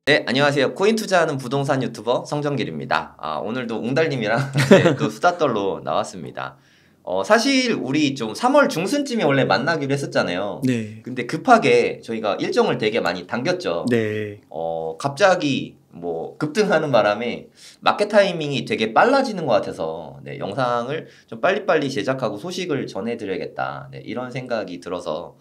네, 안녕하세요. 코인 투자하는 부동산 유튜버 성정길입니다. 오늘도 웅달님이랑 네, 또 수다떨로 나왔습니다. 사실 우리 좀 3월 중순쯤에 원래 만나기로 했었잖아요. 네. 근데 급하게 저희가 일정을 되게 많이 당겼죠. 네. 갑자기 뭐 급등하는 바람에 마켓 타이밍이 되게 빨라지는 것 같아서 네, 영상을 좀 빨리빨리 제작하고 소식을 전해드려야겠다. 네, 이런 생각이 들어서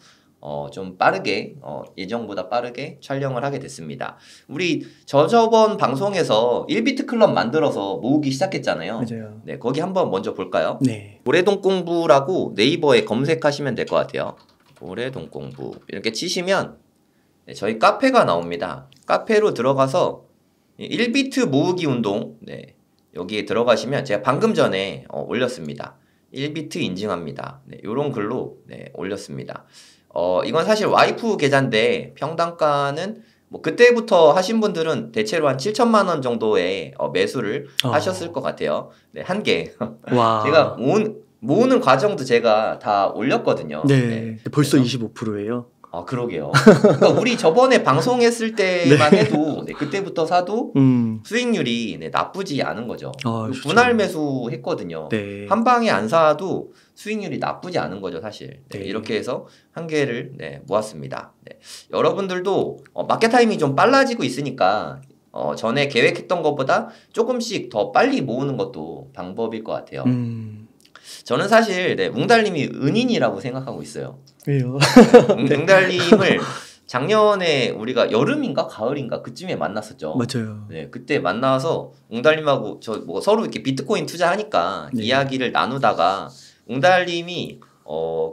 좀 빠르게 예정보다 빠르게 촬영을 하게 됐습니다. 우리 저번 방송에서 1비트 클럽 만들어서 모으기 시작했잖아요. 맞아요. 네, 거기 한번 먼저 볼까요? 네. 고래동 공부라고 네이버에 검색하시면 될 것 같아요. 고래동 공부 이렇게 치시면 네, 저희 카페가 나옵니다. 카페로 들어가서 1비트 모으기 운동 네, 여기에 들어가시면 제가 방금 전에 올렸습니다. 1비트 인증합니다. 네, 요런 글로 네, 올렸습니다. 이건 사실 와이프 계좌인데 평당가는 뭐 그때부터 하신 분들은 대체로 한 7천만 원 정도의 매수를 하셨을 것 같아요. 네, 한 개. 와. 제가 모으는 과정도 제가 다 올렸거든요. 네. 벌써 25%예요. 그러게요. 그러니까 우리 저번에 방송했을 때만 네. 해도 네, 그때부터 사도 수익률이 네, 나쁘지 않은 거죠. 분할 매수 했거든요. 네. 한 방에 안 사도 수익률이 나쁘지 않은 거죠, 사실. 네, 네. 이렇게 해서 한 개를 네, 모았습니다. 네. 여러분들도 마켓 타이밍이 좀 빨라지고 있으니까 전에 계획했던 것보다 조금씩 더 빨리 모으는 것도 방법일 것 같아요. 저는 사실 네, 웅달님이 은인이라고 생각하고 있어요. 왜요? 네, 웅달님을 작년에 우리가 여름인가 가을인가 그쯤에 만났었죠. 맞아요. 네, 그때 만나서 웅달님하고 저 뭐 서로 이렇게 비트코인 투자하니까 네. 이야기를 나누다가 웅달님이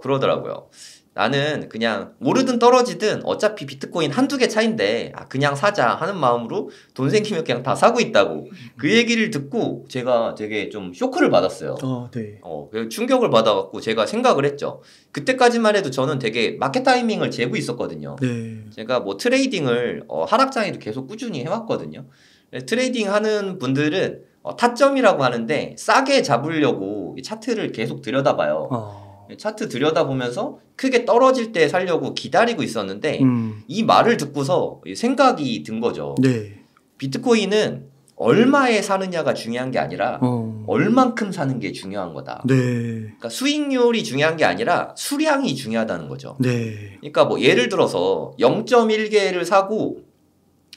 그러더라고요. 나는 그냥 오르든 떨어지든 어차피 비트코인 한두 개 차인데 그냥 사자 하는 마음으로 돈 생기면 그냥 다 사고 있다고 그 얘기를 듣고 제가 되게 좀 쇼크를 받았어요. 네. 충격을 받아갖고 제가 생각을 했죠. 그때까지만 해도 저는 되게 마켓 타이밍을 재고 있었거든요. 네. 제가 뭐 트레이딩을 하락장에도 계속 꾸준히 해왔거든요. 트레이딩 하는 분들은 타점이라고 하는데 싸게 잡으려고 차트를 계속 들여다봐요. 차트 들여다보면서 크게 떨어질 때 살려고 기다리고 있었는데 이 말을 듣고서 생각이 든 거죠. 네. 비트코인은 얼마에 사느냐가 중요한 게 아니라 얼만큼 사는 게 중요한 거다. 네. 그러니까 수익률이 중요한 게 아니라 수량이 중요하다는 거죠. 네. 그러니까 뭐 예를 들어서 0.1개를 사고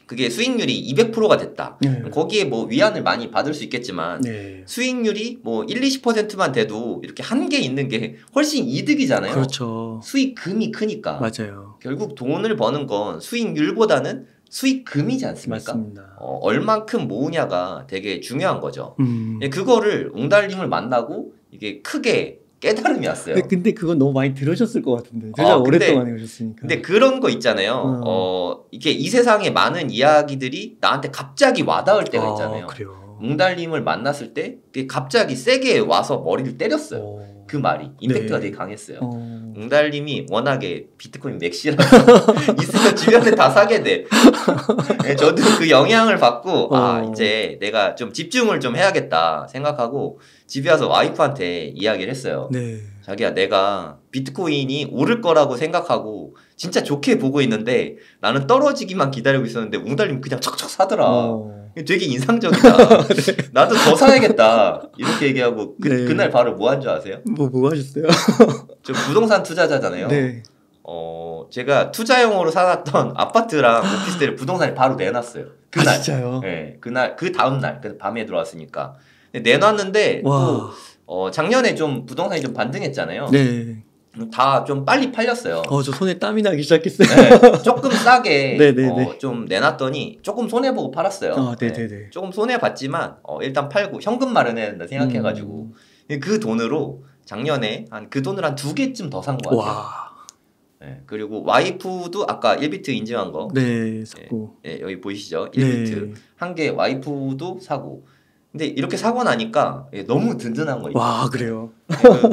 그게 수익률이 200%가 됐다. 네. 거기에 뭐 위안을 많이 받을 수 있겠지만 네. 수익률이 뭐 1, 20%만 돼도 이렇게 한 개 있는 게 훨씬 이득이잖아요. 그렇죠. 수익금이 크니까. 맞아요. 결국 돈을 버는 건 수익률보다는 수익금이지 않습니까? 맞습니다. 얼만큼 모으냐가 되게 중요한 거죠. 그거를 웅달님을 만나고 이게 크게 깨달음이 왔어요. 근데 그건 너무 많이 들으셨을 것 같은데. 진짜 오랫동안 해오셨으니까. 근데 그런 거 있잖아요. 이게 이 세상에 많은 이야기들이 나한테 갑자기 와닿을 때가 있잖아요. 그래요. 웅달님을 만났을 때 갑자기 세게 와서 머리를 때렸어요. 그 말이 임팩트가 되게 강했어요. 웅달님이 워낙에 비트코인 맥시라서 있으면 주변에 다 사게 돼. 네, 저도 그 영향을 받고 이제 내가 좀 집중을 좀 해야겠다 생각하고 집에 와서 와이프한테 이야기를 했어요. 네. 자기야, 내가 비트코인이 오를 거라고 생각하고 진짜 좋게 보고 있는데 나는 떨어지기만 기다리고 있었는데 웅달님 그냥 척척 사더라. 되게 인상적이다. 네. 나도 더 사야겠다. 이렇게 얘기하고 그날 바로 뭐 한 줄 아세요? 뭐 하셨어요? 저 부동산 투자자잖아요. 네. 제가 투자용으로 사놨던 아파트랑 오피스텔을 부동산에 바로 내놨어요. 그날. 진짜요? 네, 그날 그 다음 날, 그 밤에 들어왔으니까 내놨는데 또 작년에 좀 부동산이 좀 반등했잖아요. 네. 다 좀 빨리 팔렸어요. 저 손에 땀이 나기 시작했어요. 네, 조금 싸게 좀 내놨더니 조금 손해보고 팔았어요. 네네네. 조금 손해봤지만 일단 팔고 현금 마련해야 된다 생각해가지고 그 돈으로 작년에 그 돈을 한 2개쯤 더 산 것 같아요. 네, 그리고 와이프도 아까 1비트 인증한 거 샀고 여기 보이시죠? 1비트 한 개 와이프도 사고. 근데 이렇게 사고 나니까 너무 든든한 거 있죠. 그래요?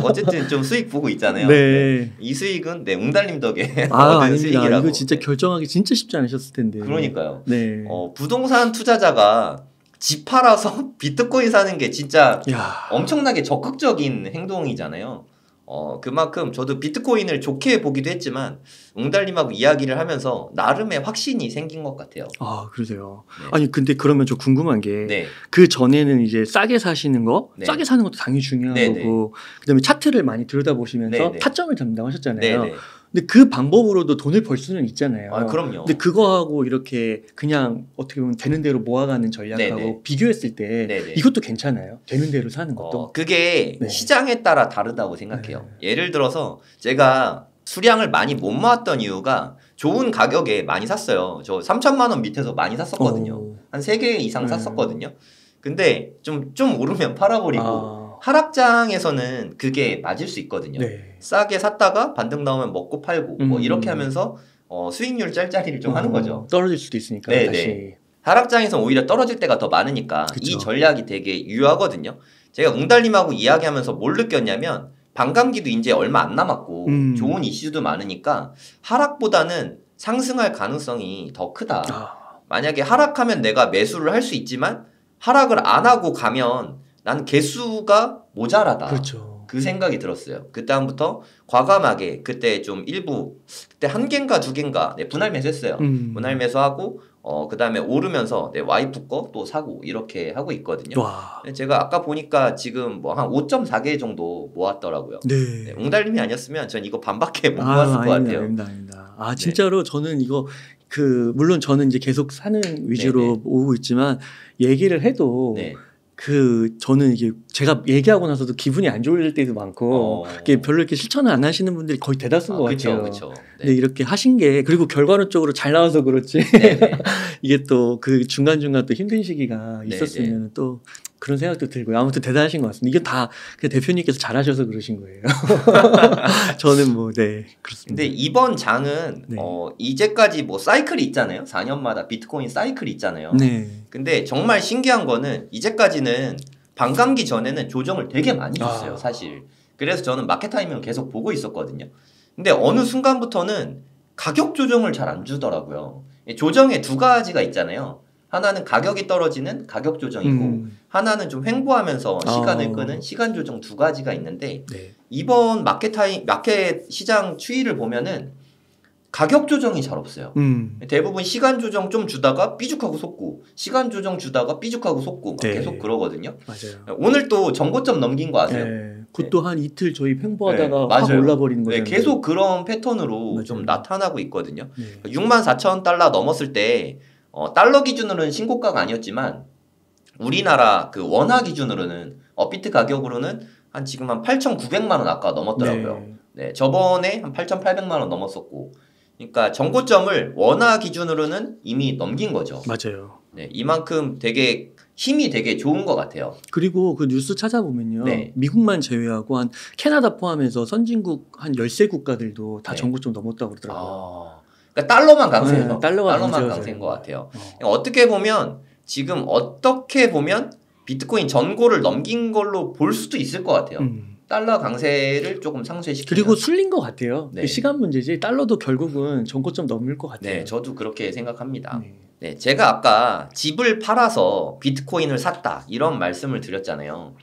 어쨌든 좀 수익 보고 있잖아요. 네. 이 수익은 웅달님 덕에 얻은 아닙니다. 수익이라고. 이거 진짜 결정하기 진짜 쉽지 않으셨을 텐데. 그러니까요. 네. 부동산 투자자가 집 팔아서 비트코인 사는 게 진짜 엄청나게 적극적인 행동이잖아요. 그만큼 저도 비트코인을 좋게 보기도 했지만 웅달님하고 이야기를 하면서 나름의 확신이 생긴 것 같아요. 아, 그러세요. 네. 아니 근데 그러면 저 궁금한 게 네. 그 전에는 이제 싸게 사시는 거, 네. 싸게 사는 것도 당연히 중요한 네, 거고, 그다음에 차트를 많이 들여다보시면서 네, 네. 타점을 담당하셨잖아요. 네, 네. 근데 그 방법으로도 돈을 벌 수는 있잖아요. 아, 그럼요. 근데 그거하고 이렇게 그냥 어떻게 보면 되는 대로 모아가는 전략하고 네, 네. 비교했을 때 네, 네. 이것도 괜찮아요. 되는 대로 사는 것도. 그게 네. 시장에 따라 다르다고 생각해요. 예를 들어서 제가 수량을 많이 못 모았던 이유가 좋은 가격에 많이 샀어요. 저 3천만 원 밑에서 많이 샀었거든요. 한 3개 이상 샀었거든요. 근데 좀 오르면 팔아버리고 하락장에서는 그게 맞을 수 있거든요. 네. 싸게 샀다가 반등 나오면 먹고 팔고 뭐 이렇게 하면서 수익률 짤짤이를 좀 하는 거죠. 떨어질 수도 있으니까. 네, 다시. 네. 하락장에서 오히려 떨어질 때가 더 많으니까 그쵸. 이 전략이 되게 유효하거든요. 제가 웅달님하고 이야기하면서 뭘 느꼈냐면 반감기도 이제 얼마 안 남았고 좋은 이슈도 많으니까 하락보다는 상승할 가능성이 더 크다. 만약에 하락하면 내가 매수를 할 수 있지만 하락을 안 하고 가면 난 개수가 모자라다. 그렇죠. 그 생각이 들었어요. 그다음부터 과감하게 그때 좀 일부 그때 한 개인가 두 개인가 분할 매수했어요. 분할 매수하고 그다음에 오르면서 와이프 거 또 사고 이렇게 하고 있거든요. 와. 제가 아까 보니까 지금 뭐 한 5.4개 정도 모았더라고요. 네. 웅달님이 아니었으면 전 이거 반밖에 못 모았을 것 같아요. 아닙니다. 아, 진짜로 저는 이거 물론 저는 이제 계속 사는 위주로 네네. 오고 있지만 얘기를 해도 네. 저는 이게 제가 얘기하고 나서도 기분이 안 좋을 때도 많고 이게 별로 이렇게 실천을 안 하시는 분들이 거의 대다수인 것 같아요. 그렇죠. 근데 이렇게 하신 게 그리고 결과론적으로 잘 나와서 그렇지 이게 또 그 중간중간 또 힘든 시기가 있었으면 또 그런 생각도 들고요. 아무튼 대단하신 것 같습니다. 이게 다 그냥 대표님께서 잘하셔서 그러신 거예요. 저는 그렇습니다. 근데 이번 장은 이제까지 뭐 사이클이 있잖아요. 4년마다 비트코인 사이클이 있잖아요. 네. 근데 정말 신기한 거는 이제까지는 반감기 전에는 조정을 되게 많이 줬어요. 사실. 그래서 저는 마켓 타이밍을 계속 보고 있었거든요. 근데 어느 순간부터는 가격 조정을 잘 안 주더라고요. 조정에 두 가지가 있잖아요. 하나는 가격이 떨어지는 가격 조정이고 하나는 좀 횡보하면서 시간을 끄는 시간 조정 두 가지가 있는데 이번 마켓 시장 추이를 보면은 가격 조정이 잘 없어요. 대부분 시간 조정 좀 주다가 삐죽하고 속고 시간 조정 주다가 삐죽하고 속고 계속 그러거든요. 맞아요. 오늘 또 전고점 넘긴 거 아세요? 그것도 한 이틀 저희 횡보하다가 확 올라버리는 거잖아요. 계속 그런 패턴으로 좀 나타나고 있거든요. 64,000달러 넘었을 때 달러 기준으로는 신고가가 아니었지만 우리나라 그 원화 기준으로는 업비트 가격으로는 지금 한 8,900만 원 아까 넘었더라고요. 저번에 한 8,800만 원 넘었었고 그러니까 전고점을 원화 기준으로는 이미 넘긴 거죠. 맞아요. 이만큼 힘이 되게 좋은 것 같아요. 그리고 그 뉴스 찾아보면요. 미국만 제외하고 한 캐나다 포함해서 선진국 한 13 국가들도 다 전고점 넘었다고 그러더라고요. 그러니까 달러만 강세해서 달러만 강세인 것 같아요. 어떻게 보면 비트코인 전고를 넘긴 걸로 볼 수도 있을 것 같아요. 달러 강세를 조금 상쇄시키면. 그리고 술린 것 같아요. 그 시간 문제지 달러도 결국은 전고점 넘을 것 같아요. 저도 그렇게 생각합니다. 제가 아까 집을 팔아서 비트코인을 샀다 이런 말씀을 드렸잖아요.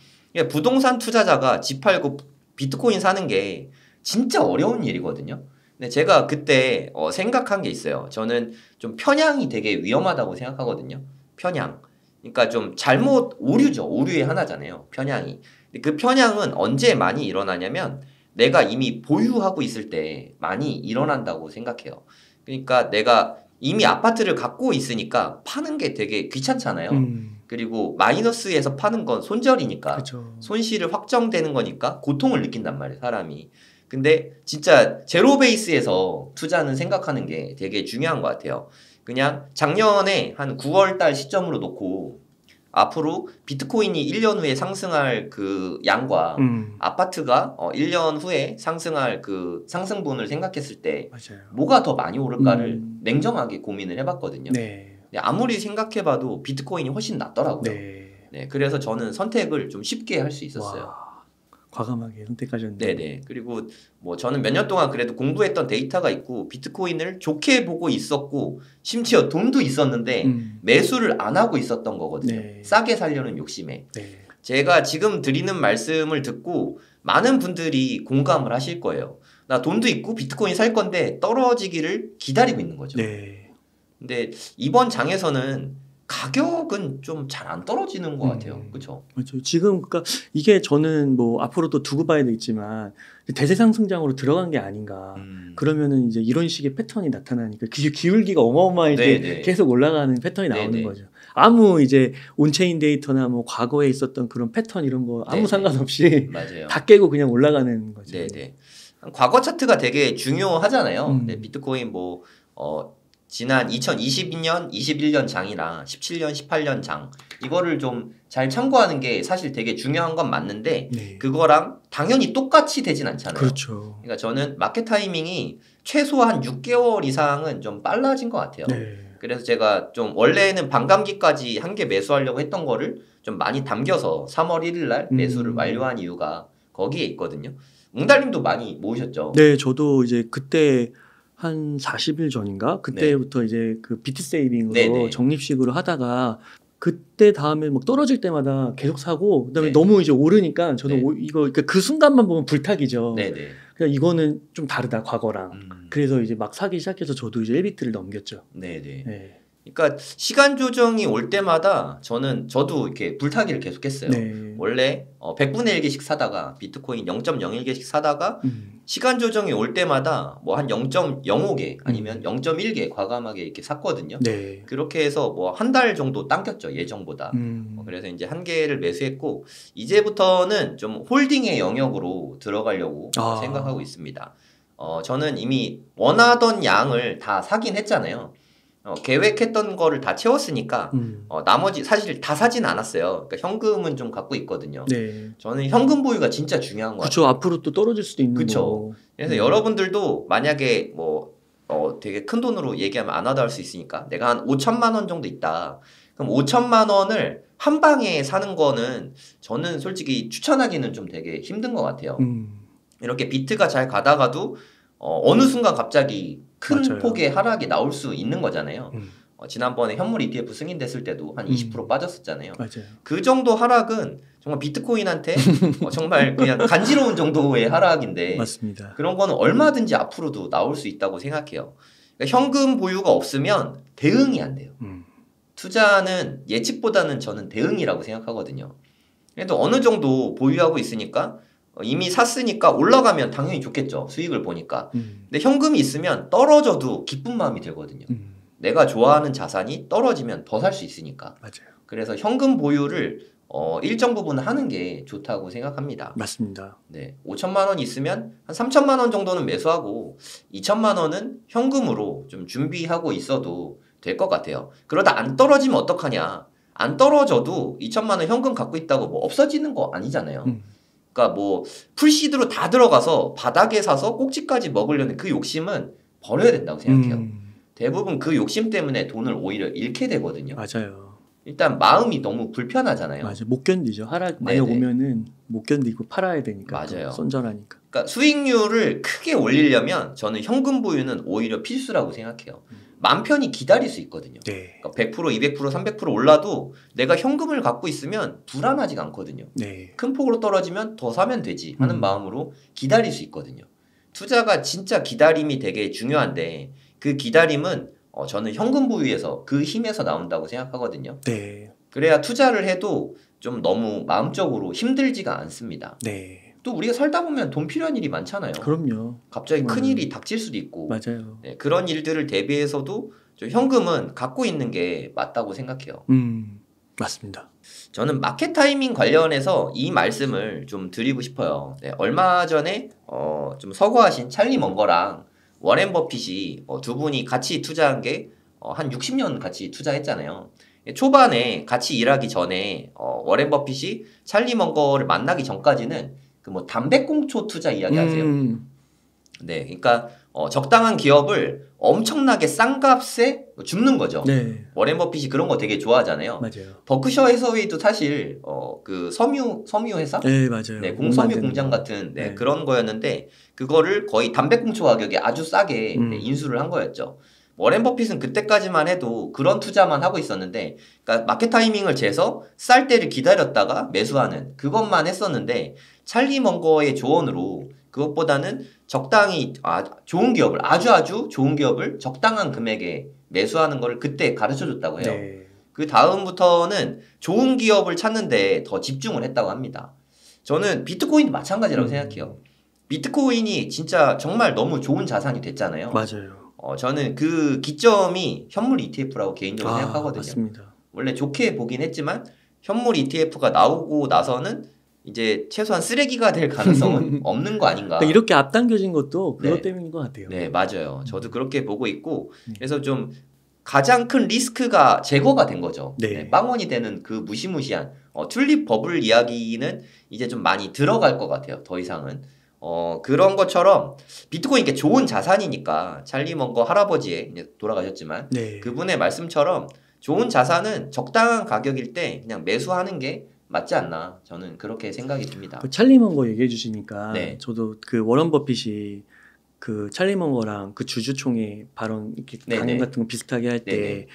부동산 투자자가 집 팔고 비트코인 사는 게 진짜 어려운 일이거든요. 근데 제가 그때 생각한 게 있어요. 저는 좀 편향이 되게 위험하다고 생각하거든요. 편향. 그러니까 좀 오류죠. 오류의 하나잖아요. 편향이. 그 편향은 언제 많이 일어나냐면 내가 이미 보유하고 있을 때 많이 일어난다고 생각해요. 그러니까 내가 이미 아파트를 갖고 있으니까 파는 게 되게 귀찮잖아요. 그리고 마이너스에서 파는 건 손절이니까 그쵸. 손실을 확정되는 거니까 고통을 느낀단 말이에요. 사람이. 근데 진짜 제로 베이스에서 투자는 생각하는 게 되게 중요한 것 같아요. 그냥 작년에 한 9월 달 시점으로 놓고 앞으로 비트코인이 1년 후에 상승할 그 양과 아파트가 1년 후에 상승할 그 상승분을 생각했을 때 뭐가 더 많이 오를까를 냉정하게 고민을 해봤거든요. 근데 아무리 생각해봐도 비트코인이 훨씬 낫더라고요. 그래서 저는 선택을 좀 쉽게 할 수 있었어요. 와, 과감하게 선택하셨는데. 그리고 뭐 저는 몇 년 동안 그래도 공부했던 데이터가 있고 비트코인을 좋게 보고 있었고 심지어 돈도 있었는데 매수를 안 하고 있었던 거거든요. 싸게 살려는 욕심에. 제가 지금 드리는 말씀을 듣고 많은 분들이 공감을 하실 거예요. 나 돈도 있고 비트코인 살 건데 떨어지기를 기다리고 있는 거죠. 네. 근데 이번 장에서는 가격은 좀 잘 안 떨어지는 것 같아요. 그렇죠? 맞죠. 지금 그러니까 이게 저는 뭐 앞으로도 두고 봐야 되겠지만 대세 상승장으로 들어간 게 아닌가. 그러면은 이제 이런 식의 패턴이 나타나니까 기울기가 어마어마하게 네네. 계속 올라가는 패턴이 나오는 네네. 거죠. 아무 이제 온체인 데이터나 뭐 과거에 있었던 그런 패턴 이런 거 아무 네네. 상관없이 맞아요. 다 깨고 그냥 올라가는 거죠. 네네. 과거 차트가 되게 중요하잖아요. 네, 음. 비트코인 뭐 지난 2022년, 21년 장이랑 17년, 18년 장 이거를 좀 잘 참고하는 게 사실 되게 중요한 건 맞는데 네. 그거랑 당연히 똑같이 되진 않잖아요. 그렇죠. 그러니까 저는 마켓 타이밍이 최소한 6개월 이상은 좀 빨라진 것 같아요. 네. 그래서 제가 좀 원래는 반감기까지 한 개 매수하려고 했던 거를 좀 많이 당겨서 3월 1일 날 매수를 완료한 이유가 거기에 있거든요. 웅달님도 많이 모으셨죠? 네, 저도 이제 그때 한 40일 전인가 그때부터 이제 그 비트 세이빙으로 네네. 적립식으로 하다가 그때 다음에 막 떨어질 때마다 계속 사고 그다음에 네. 너무 이제 오르니까 저는 네. 이거 그러니까 그 순간만 보면 불탁이죠. 네네. 그냥 이거는 좀 다르다 과거랑. 그래서 이제 막 사기 시작해서 저도 이제 1비트를 넘겼죠. 네네. 네. 그러니까 시간 조정이 올 때마다 저도 이렇게 불타기를 계속했어요. 네. 원래 100분의 1개씩 사다가 비트코인 0.01개씩 사다가 시간 조정이 올 때마다 뭐 한 0.05개 아니면 0.1개 과감하게 이렇게 샀거든요. 네. 그렇게 해서 뭐 한 달 정도 당겼죠 예정보다. 그래서 이제 한 개를 매수했고 이제부터는 좀 홀딩의 영역으로 들어가려고 생각하고 있습니다. 저는 이미 원하던 양을 다 사긴 했잖아요. 계획했던 거를 다 채웠으니까 나머지 사실 다 사진 않았어요. 그러니까 현금은 좀 갖고 있거든요. 네. 저는 현금 보유가 진짜 중요한 것 그렇죠. 같아요. 앞으로 또 떨어질 수도 있는 그쵸. 거. 그래서 여러분들도 만약에 뭐 되게 큰 돈으로 얘기하면 안 와닿을 수 있으니까 내가 한 5천만 원 정도 있다. 그럼 5천만 원을 한 방에 사는 거는 저는 솔직히 추천하기는 좀 되게 힘든 것 같아요. 이렇게 비트가 잘 가다가도 어느 순간 갑자기 큰 맞아요. 폭의 하락이 나올 수 있는 거잖아요. 지난번에 현물 ETF 승인됐을 때도 한 20% 빠졌었잖아요. 맞아요. 그 정도 하락은 정말 비트코인한테 정말 그냥 간지러운 정도의 하락인데 맞습니다. 그런 거는 얼마든지 앞으로도 나올 수 있다고 생각해요. 그러니까 현금 보유가 없으면 대응이 안 돼요. 투자는 예측보다는 저는 대응이라고 생각하거든요. 그래도 어느 정도 보유하고 있으니까 이미 샀으니까 올라가면 당연히 좋겠죠. 수익을 보니까. 근데 현금이 있으면 떨어져도 기쁜 마음이 들거든요. 내가 좋아하는 자산이 떨어지면 더 살 수 있으니까. 맞아요. 그래서 현금 보유를 일정 부분 하는 게 좋다고 생각합니다. 맞습니다. 네, 5천만 원 있으면 한 3천만 원 정도는 매수하고 2천만 원은 현금으로 좀 준비하고 있어도 될 것 같아요. 그러다 안 떨어지면 어떡하냐? 안 떨어져도 2천만 원 현금 갖고 있다고 뭐 없어지는 거 아니잖아요. 그러니까 뭐 풀시드로 다 들어가서 바닥에 사서 꼭지까지 먹으려는 그 욕심은 버려야 된다고 생각해요. 대부분 그 욕심 때문에 돈을 오히려 잃게 되거든요. 맞아요. 일단 마음이 너무 불편하잖아요. 맞아요. 못 견디죠. 하락 많이 네네. 오면은 못 견디고 팔아야 되니까. 맞아요. 손절하니까. 그러니까 수익률을 크게 올리려면 저는 현금 보유는 오히려 필수라고 생각해요. 맘 편히 기다릴 수 있거든요. 네. 그러니까 100%, 200%, 300% 올라도 내가 현금을 갖고 있으면 불안하지가 않거든요. 네. 큰 폭으로 떨어지면 더 사면 되지 하는 마음으로 기다릴 수 있거든요. 투자가 진짜 기다림이 되게 중요한데 그 기다림은 저는 현금 보유에서 그 힘에서 나온다고 생각하거든요. 네. 그래야 투자를 해도 좀 너무 마음적으로 힘들지가 않습니다. 네. 또 우리가 살다 보면 돈 필요한 일이 많잖아요. 그럼요. 갑자기 큰 일이 닥칠 수도 있고 맞아요. 네, 그런 일들을 대비해서도 좀 현금은 갖고 있는 게 맞다고 생각해요. 맞습니다. 저는 마켓 타이밍 관련해서 이 말씀을 좀 드리고 싶어요. 네, 얼마 전에 좀 서거하신 찰리 먼거랑 워렌 버핏이 두 분이 같이 투자한 게 한 60년 같이 투자했잖아요. 초반에 같이 일하기 전에 워렌 버핏이 찰리 먼거를 만나기 전까지는 그 뭐 담배꽁초 투자 이야기 하세요. 네, 그러니까 적당한 기업을 엄청나게 싼 값에 줍는 거죠. 네. 워렌 버핏이 그런 거 되게 좋아하잖아요. 맞아요. 버크셔 해서웨이도 사실 그 섬유 회사, 네, 맞아요. 네, 섬유 공장 같은 네, 그런 거였는데 그거를 거의 담배꽁초 가격에 아주 싸게 인수를 한 거였죠. 워렌 버핏은 그때까지만 해도 그런 투자만 하고 있었는데, 그러니까 마켓 타이밍을 재서 쌀 때를 기다렸다가 매수하는 그것만 했었는데, 찰리 먼거의 조언으로 그것보다는 적당히 좋은 기업을 아주 좋은 기업을 적당한 금액에 매수하는 걸 그때 가르쳐 줬다고 해요. 네. 그 다음부터는 좋은 기업을 찾는데 더 집중을 했다고 합니다. 저는 비트코인도 마찬가지라고 생각해요. 비트코인이 진짜 정말 너무 좋은 자산이 됐잖아요. 맞아요. 저는 그 기점이 현물 ETF라고 개인적으로 생각하거든요. 맞습니다. 원래 좋게 보긴 했지만 현물 ETF가 나오고 나서는 이제 최소한 쓰레기가 될 가능성은 없는 거 아닌가. 그러니까 이렇게 앞당겨진 것도 그것 네. 때문인 것 같아요. 네, 맞아요. 저도 그렇게 보고 있고, 그래서 좀 가장 큰 리스크가 제거가 된 거죠. 네. 네, 빵원이 되는 그 무시무시한 튤립 버블 이야기는 이제 좀 많이 들어갈 것 같아요. 더 이상은. 그런 것처럼 비트코인 게 좋은 자산이니까 찰리 먼거 할아버지에 이제 돌아가셨지만 네. 그분의 말씀처럼 좋은 자산은 적당한 가격일 때 그냥 매수하는 게 맞지 않나, 저는 그렇게 생각이 듭니다. 그 찰리 먼거 얘기해 주시니까 네. 저도 그 워런 버핏이 그 찰리 먼거랑 그 주주총회 발언 이렇게 네네. 강연 같은 거 비슷하게 할 네네. 때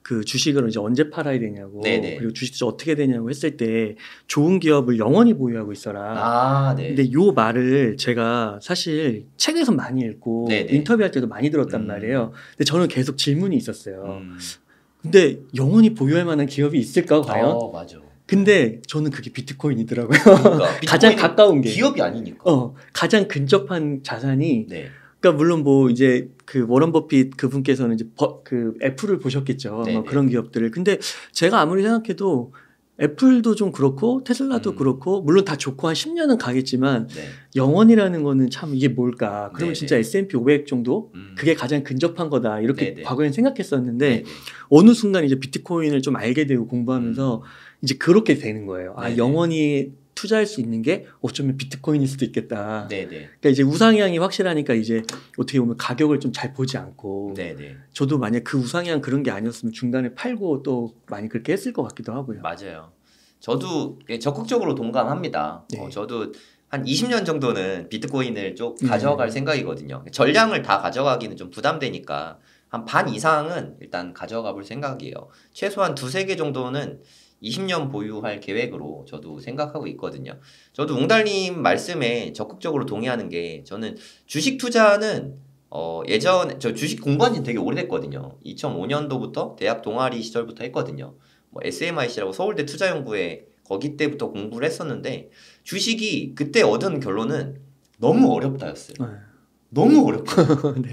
그 주식을 이제 언제 팔아야 되냐고 네네. 그리고 주식 투자 어떻게 되냐고 했을 때 좋은 기업을 영원히 보유하고 있어라. 네. 근데 요 말을 제가 사실 책에서 많이 읽고 네네. 인터뷰할 때도 많이 들었단 말이에요. 근데 저는 계속 질문이 있었어요. 음. 근데 영원히 보유할 만한 기업이 있을까 과연? 맞아. 근데 저는 그게 비트코인이더라고요. 그러니까 가장 비트코인은 가까운 게. 기업이 아니니까. 가장 근접한 자산이. 네. 그러니까 물론 뭐 이제 그 워런 버핏 그분께서는 이제 그 애플을 보셨겠죠. 네네. 뭐 그런 기업들을. 근데 제가 아무리 생각해도 애플도 좀 그렇고 테슬라도 그렇고 물론 다 좋고 한 10년은 가겠지만 네. 영원이라는 거는 참 이게 뭘까? 그러면 네네. 진짜 S&P 500 정도 그게 가장 근접한 거다 이렇게 네네. 과거엔 생각했었는데 네네. 어느 순간 이제 비트코인을 좀 알게 되고 공부하면서 이제 그렇게 되는 거예요. 네네. 영원히 투자할 수 있는 게 어쩌면 비트코인일 수도 있겠다. 네네. 그러니까 이제 우상향이 확실하니까 이제 어떻게 보면 가격을 좀 잘 보지 않고 네네. 저도 만약 그 우상향 그런 게 아니었으면 중간에 팔고 또 많이 그렇게 했을 것 같기도 하고요. 맞아요. 저도 적극적으로 동감합니다. 네. 저도 한 20년 정도는 비트코인을 쭉 가져갈 생각이거든요. 전량을 다 가져가기는 좀 부담되니까 한 반 이상은 일단 가져가 볼 생각이에요. 최소한 두세 개 정도는 20년 보유할 계획으로 저도 생각하고 있거든요. 저도 웅달님 말씀에 적극적으로 동의하는 게, 저는 주식 투자는 예전에 저 주식 공부한 지 되게 오래됐거든요. 2005년도부터 대학 동아리 시절부터 했거든요. 뭐 SMIC라고 서울대 투자연구회 거기 때부터 공부를 했었는데, 주식이 그때 얻은 결론은 너무 어렵다였어요. 너무 어렵다. 네.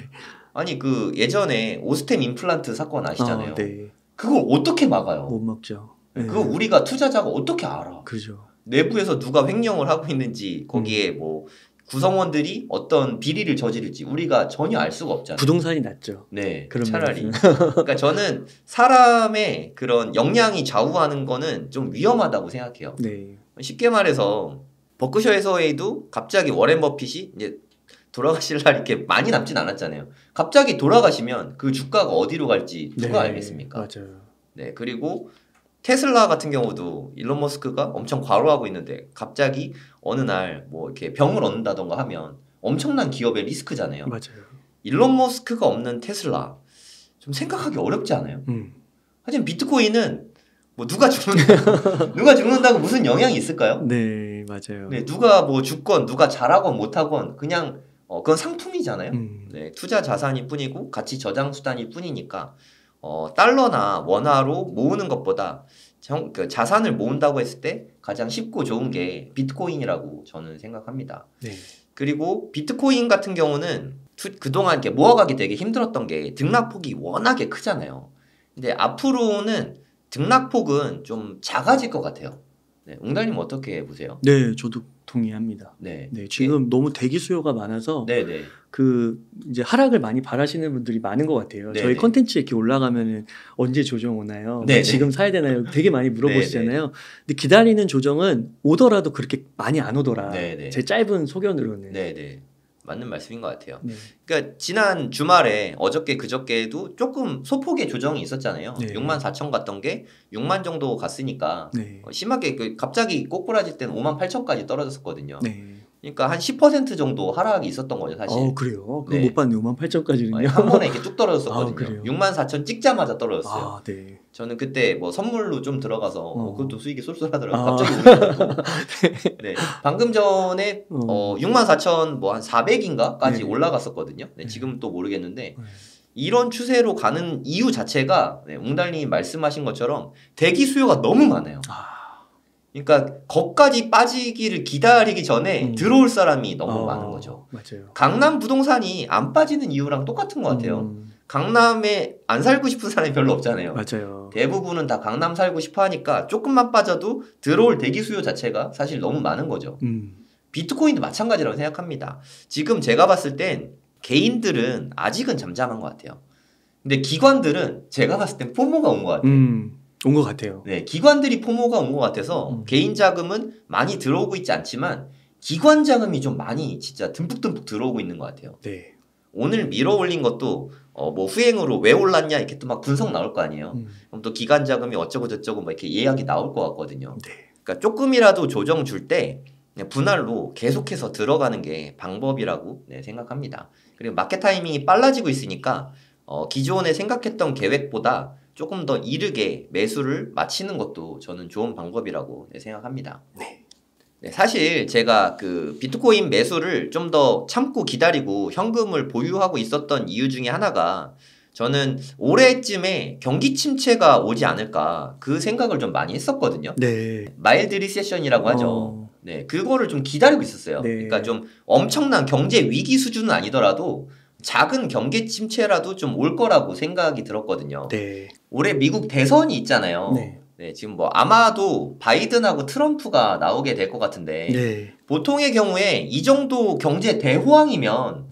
아니 그 예전에 오스템 임플란트 사건 아시잖아요. 네. 그걸 어떻게 막아요? 못 먹죠. 네. 그거 우리가 투자자가 어떻게 알아? 그죠. 내부에서 누가 횡령을 하고 있는지, 거기에 뭐 구성원들이 어떤 비리를 저지를지 우리가 전혀 알 수가 없잖아요. 부동산이 낫죠. 네, 그런 차라리. 면에서는. 그러니까 저는 사람의 그런 역량이 좌우하는 거는 좀 위험하다고 생각해요. 네. 쉽게 말해서 버크셔 해서웨이도 갑자기 워렌 버핏이 이제 돌아가실 날 이렇게 많이 남진 않았잖아요. 갑자기 돌아가시면 그 주가가 어디로 갈지 누가 네, 알겠습니까? 맞아요. 네, 그리고 테슬라 같은 경우도 일론 머스크가 엄청 과로하고 있는데 갑자기 어느 날 뭐 이렇게 병을 얻는다던가 하면 엄청난 기업의 리스크잖아요. 맞아요. 일론 머스크가 없는 테슬라 좀 생각하기 어렵지 않아요? 하지만 비트코인은 뭐 누가 죽는다고 무슨 영향이 있을까요? 네, 맞아요. 네, 누가 뭐 죽건 누가 잘하건 못하건 그냥 그건 상품이잖아요. 네, 투자 자산일 뿐이고 가치 저장 수단일 뿐이니까 달러나 원화로 모으는 것보다 그 자산을 모은다고 했을 때 가장 쉽고 좋은 게 비트코인이라고 저는 생각합니다. 네. 그리고 비트코인 같은 경우는 그동안 이렇게 모아가기 되게 힘들었던 게 등락폭이 워낙에 크잖아요. 근데 앞으로는 등락폭은 좀 작아질 것 같아요. 네, 웅달님 어떻게 보세요? 네, 저도 동의합니다. 네, 네, 지금 너무 대기 수요가 많아서 네네. 그 이제 하락을 많이 바라시는 분들이 많은 것 같아요. 네네. 저희 컨텐츠 이렇게 올라가면은 언제 조정 오나요? 네네. 지금 사야 되나요? 되게 많이 물어보시잖아요. 근데 기다리는 조정은 오더라도 그렇게 많이 안 오더라. 네네. 제 짧은 소견으로는. 네네. 맞는 말씀인 것 같아요. 네. 그러니까 지난 주말에 어저께 그저께도 조금 소폭의 조정이 있었잖아요. 네. 64,000 갔던 게 6만 정도 갔으니까 네. 심하게 갑자기 꼬꾸라질 때는 58,000까지 떨어졌었거든요. 네. 그러니까 한 10% 정도 하락이 있었던 거죠, 사실. 그래요? 그거 네. 못 봤네. 58,000까지는요. 한 번에 이렇게 뚝 떨어졌었거든요. 그래요? 64,000 찍자마자 떨어졌어요. 아, 네. 저는 그때 뭐 선물로 좀 들어가서 그것도 수익이 쏠쏠하더라고요. 아. 갑자기 오르더라고요. 네. 방금 전에 64,000 뭐 한 400인가까지 네. 올라갔었거든요. 네, 지금은 또 모르겠는데 이런 추세로 가는 이유 자체가 웅달님이 말씀하신 것처럼 대기 수요가 너무 많아요. 그러니까 거기까지 빠지기를 기다리기 전에 들어올 사람이 너무 많은 거죠. 맞아요. 강남 부동산이 안 빠지는 이유랑 똑같은 것 같아요. 강남에 안 살고 싶은 사람이 별로 없잖아요. 맞아요. 대부분은 다 강남 살고 싶어 하니까 조금만 빠져도 들어올 대기 수요 자체가 사실 너무 많은 거죠. 비트코인도 마찬가지라고 생각합니다. 지금 제가 봤을 땐 개인들은 아직은 잠잠한 것 같아요. 근데 기관들은 제가 봤을 땐 포모가 온 것 같아요. 온 것 같아요. 네, 기관들이 포모가 온 것 같아서 개인 자금은 많이 들어오고 있지 않지만 기관 자금이 좀 많이 진짜 듬뿍듬뿍 들어오고 있는 것 같아요. 네. 오늘 밀어 올린 것도 뭐 후행으로 왜 올랐냐 이렇게 또 막 분석 나올 거 아니에요. 그럼 또 기관 자금이 어쩌고 저쩌고 막 이렇게 예약이 나올 것 같거든요. 네. 그러니까 조금이라도 조정 줄 때 분할로 계속해서 들어가는 게 방법이라고 생각합니다. 그리고 마켓 타이밍이 빨라지고 있으니까 기존에 생각했던 계획보다 조금 더 이르게 매수를 마치는 것도 저는 좋은 방법이라고 생각합니다. 네. 사실 제가 그 비트코인 매수를 좀 더 참고 기다리고 현금을 보유하고 있었던 이유 중에 하나가 저는 올해쯤에 경기 침체가 오지 않을까 그 생각을 좀 많이 했었거든요. 네. 마일드 리세션이라고 하죠. 네, 그거를 좀 기다리고 있었어요. 네. 그러니까 좀 엄청난 경제 위기 수준은 아니더라도 작은 경기 침체라도 좀 올 거라고 생각이 들었거든요. 네. 올해 미국 대선이 있잖아요. 네, 지금 뭐 아마도 바이든하고 트럼프가 나오게 될 것 같은데 네. 보통의 경우에 이 정도 경제 대호황이면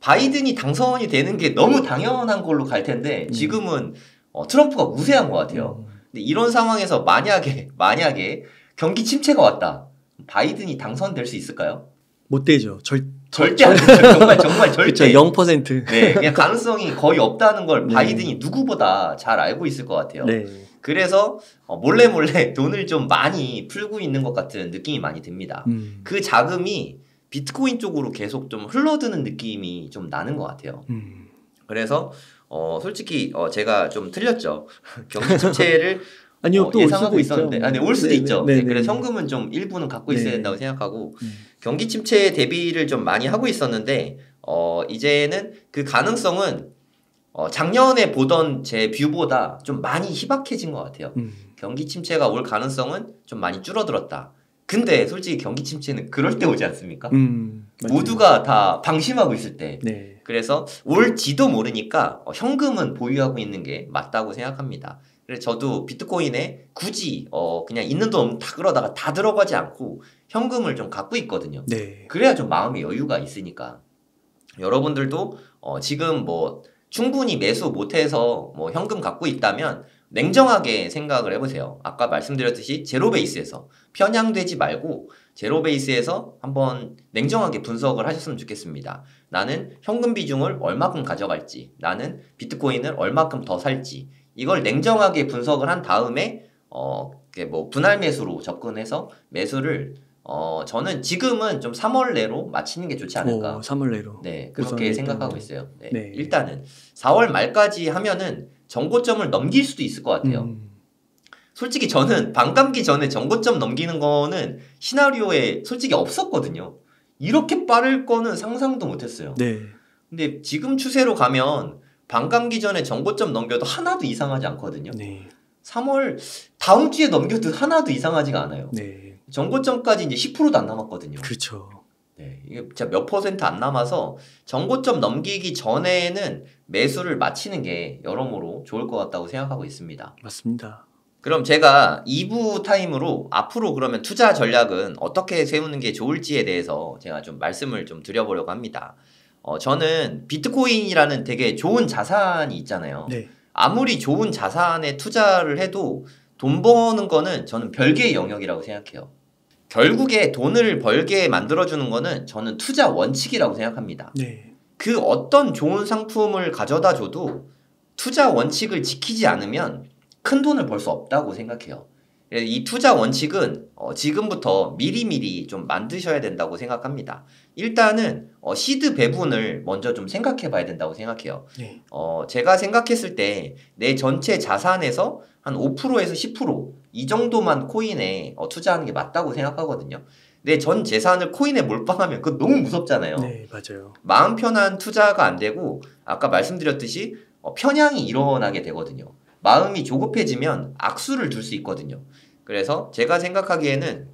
바이든이 당선이 되는 게 너무 당연한 걸로 갈 텐데 지금은 트럼프가 우세한 것 같아요. 근데 이런 상황에서 만약에 경기 침체가 왔다. 바이든이 당선될 수 있을까요? 못 되죠. 절대 안 되죠. 정말 절대. 그렇죠. 0%. 네, 그냥 가능성이 거의 없다는 걸 바이든이 누구보다 잘 알고 있을 것 같아요. 네. 그래서 몰래 돈을 좀 많이 풀고 있는 것 같은 느낌이 많이 듭니다. 그 자금이 비트코인 쪽으로 계속 좀 흘러드는 느낌이 좀 나는 것 같아요. 그래서 솔직히 제가 좀 틀렸죠. 경기 침체를 아니요, 또 예상하고 있었는데, 올 수도 있죠. 네, 그래서 현금은 좀 일부는 갖고 있어야 된다고 생각하고 경기 침체 대비를 좀 많이 하고 있었는데 이제는 그 가능성은 작년에 보던 제 뷰보다 좀 많이 희박해진 것 같아요. 경기 침체가 올 가능성은 좀 많이 줄어들었다. 근데 솔직히 경기 침체는 그럴 때 오지 않습니까? 모두가 다 방심하고 있을 때. 네. 그래서 올지도 모르니까 현금은 보유하고 있는 게 맞다고 생각합니다. 그래서 저도 비트코인에 굳이 그냥 있는 돈 다 끌어다가 다 들어가지 않고 현금을 좀 갖고 있거든요. 네. 그래야 좀 마음의 여유가 있으니까. 여러분들도 지금 뭐 충분히 매수 못해서 뭐 현금 갖고 있다면 냉정하게 생각을 해보세요. 아까 말씀드렸듯이 제로 베이스에서 편향되지 말고 제로 베이스에서 한번 냉정하게 분석을 하셨으면 좋겠습니다. 나는 현금 비중을 얼마큼 가져갈지, 나는 비트코인을 얼마큼 더 살지, 이걸 냉정하게 분석을 한 다음에 뭐 분할 매수로 접근해서 매수를 저는 지금은 좀 3월 내로 마치는 게 좋지 않을까. 3월 내로. 네, 그렇게 생각하고 있어요. 네. 네. 일단은 4월 말까지 하면은 정고점을 넘길 수도 있을 것 같아요. 솔직히 저는 반감기 전에 정고점 넘기는 거는 시나리오에 솔직히 없었거든요. 이렇게 빠를 거는 상상도 못했어요. 네. 근데 지금 추세로 가면 반감기 전에 정고점 넘겨도 하나도 이상하지 않거든요. 네. 3월 다음 주에 넘겨도 하나도 이상하지가 않아요. 네. 정고점까지 이제 10%도 안 남았거든요. 그렇죠. 네, 이게 진짜 몇 퍼센트 안 남아서 정고점 넘기기 전에는 매수를 마치는 게 여러모로 좋을 것 같다고 생각하고 있습니다. 맞습니다. 그럼 제가 2부 타임으로 앞으로 그러면 투자 전략은 어떻게 세우는 게 좋을지에 대해서 제가 좀 말씀을 좀 드려보려고 합니다. 저는 비트코인이라는 되게 좋은 자산이 있잖아요. 네. 아무리 좋은 자산에 투자를 해도 돈 버는 거는 저는 별개의 영역이라고 생각해요. 결국에 돈을 벌게 만들어주는 거는 저는 투자 원칙이라고 생각합니다. 네. 그 어떤 좋은 상품을 가져다 줘도 투자 원칙을 지키지 않으면 큰 돈을 벌 수 없다고 생각해요. 이 투자 원칙은 지금부터 미리미리 좀 만드셔야 된다고 생각합니다. 일단은 시드 배분을 먼저 좀 생각해 봐야 된다고 생각해요. 네. 제가 생각했을 때 내 전체 자산에서 한 5%에서 10%이 정도만 코인에 투자하는 게 맞다고 생각하거든요. 내 전 재산을 코인에 몰빵하면 그거 너무 무섭잖아요. 네, 맞아요. 마음 편한 투자가 안 되고 아까 말씀드렸듯이 편향이 일어나게 되거든요. 마음이 조급해지면 악수를 둘 수 있거든요. 그래서 제가 생각하기에는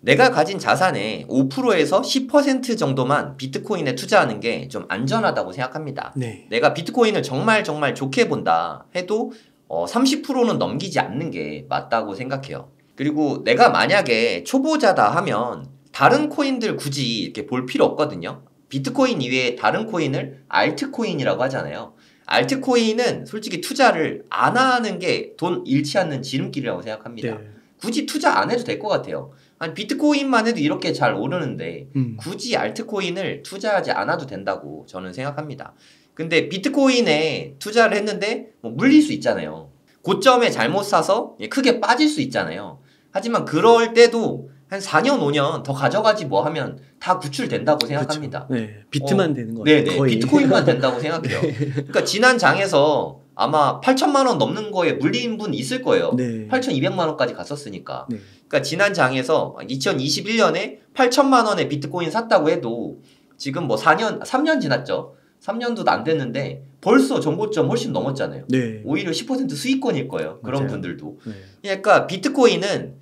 내가 가진 자산의 5%에서 10% 정도만 비트코인에 투자하는 게 좀 안전하다고 생각합니다. 네. 내가 비트코인을 정말 좋게 본다 해도 30%는 넘기지 않는 게 맞다고 생각해요. 그리고 내가 만약에 초보자다 하면 다른 코인들 굳이 이렇게 볼 필요 없거든요. 비트코인 이외에 다른 코인을 알트코인이라고 하잖아요. 알트코인은 솔직히 투자를 안 하는 게 돈 잃지 않는 지름길이라고 생각합니다. 네. 굳이 투자 안 해도 될 것 같아요. 아니 비트코인만 해도 이렇게 잘 오르는데 굳이 알트코인을 투자하지 않아도 된다고 저는 생각합니다. 근데 비트코인에 투자를 했는데 뭐 물릴 수 있잖아요. 고점에 잘못 사서 크게 빠질 수 있잖아요. 하지만 그럴 때도 한 4년, 5년 더 가져가지 뭐 하면 다 구출된다고 생각합니다. 그쵸. 네, 비트만 되는 거 같아요. 네네, 거의. 비트코인만 된다고 생각해요. 그러니까 지난 장에서 아마 8천만 원 넘는 거에 물린 분 있을 거예요. 네. 8,200만 원까지 갔었으니까. 네. 그러니까 지난 장에서 2021년에 8천만 원에 비트코인 샀다고 해도 지금 뭐 3년 지났죠. 3년도 안 됐는데 벌써 정고점 훨씬 넘었잖아요. 네. 오히려 10% 수익권일 거예요. 그런 맞아요. 분들도. 네. 그러니까 비트코인은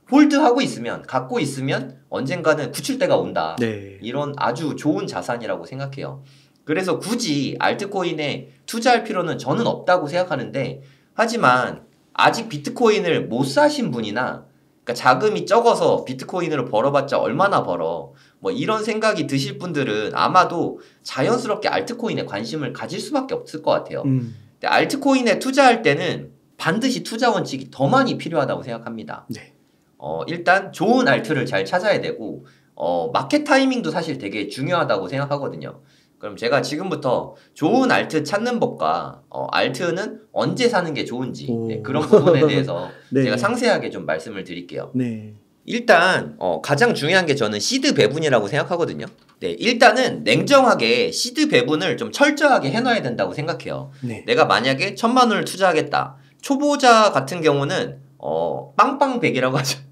홀드하고 있으면, 갖고 있으면 언젠가는 구출 때가 온다. 네. 이런 아주 좋은 자산이라고 생각해요. 그래서 굳이 알트코인에 투자할 필요는 저는 없다고 생각하는데, 하지만 아직 비트코인을 못 사신 분이나 그러니까 자금이 적어서 비트코인으로 벌어봤자 얼마나 벌어 뭐 이런 생각이 드실 분들은 아마도 자연스럽게 알트코인에 관심을 가질 수밖에 없을 것 같아요. 근데 알트코인에 투자할 때는 반드시 투자 원칙이 더 많이 필요하다고 생각합니다. 네. 일단 좋은 알트를 잘 찾아야 되고 마켓 타이밍도 사실 되게 중요하다고 생각하거든요. 그럼 제가 지금부터 좋은 알트 찾는 법과 알트는 언제 사는 게 좋은지 그런 부분에 대해서 네. 제가 상세하게 좀 말씀을 드릴게요. 네. 일단 가장 중요한 게 저는 시드 배분이라고 생각하거든요. 네, 일단은 냉정하게 시드 배분을 좀 철저하게 해놔야 된다고 생각해요. 네. 내가 만약에 1,000만 원을 투자하겠다. 초보자 같은 경우는 빵빵100이라고 하죠.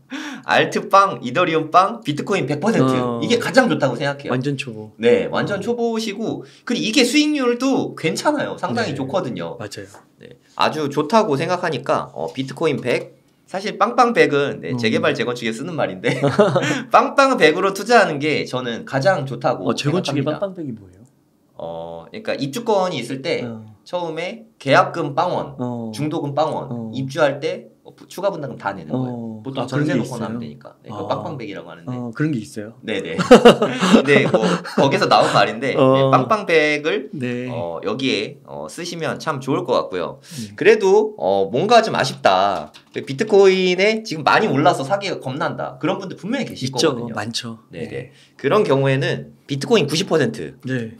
알트빵, 이더리움빵, 비트코인 100% 이게 가장 좋다고 생각해요. 완전 초보. 네, 완전 초보시고 그리고 이게 수익률도 괜찮아요. 상당히 네. 좋거든요. 맞아요. 네, 아주 좋다고 생각하니까 비트코인 100 사실 빵빵 100은 재개발 재건축에 쓰는 말인데 빵빵 100으로 투자하는 게 저는 가장 좋다고 재건축의 생각합니다. 빵빵백이 뭐예요? 그러니까 입주권이 있을 때 처음에 계약금 빵원, 중도금 빵원, 입주할 때 추가 분담금 다 내는 거예요. 보통 전세 놓고 나면 되니까. 네, 빵빵백이라고 하는데. 그런 게 있어요. 네네. 근데 뭐 거기서 나온 말인데 네, 빵빵백을 네. 여기에 쓰시면 참 좋을 것 같고요. 그래도 뭔가 좀 아쉽다. 비트코인에 지금 많이 올라서 사기가 겁난다. 그런 분들 분명히 계실 있죠. 거거든요. 많죠. 네네. 네. 그런 경우에는 비트코인 90%, 네.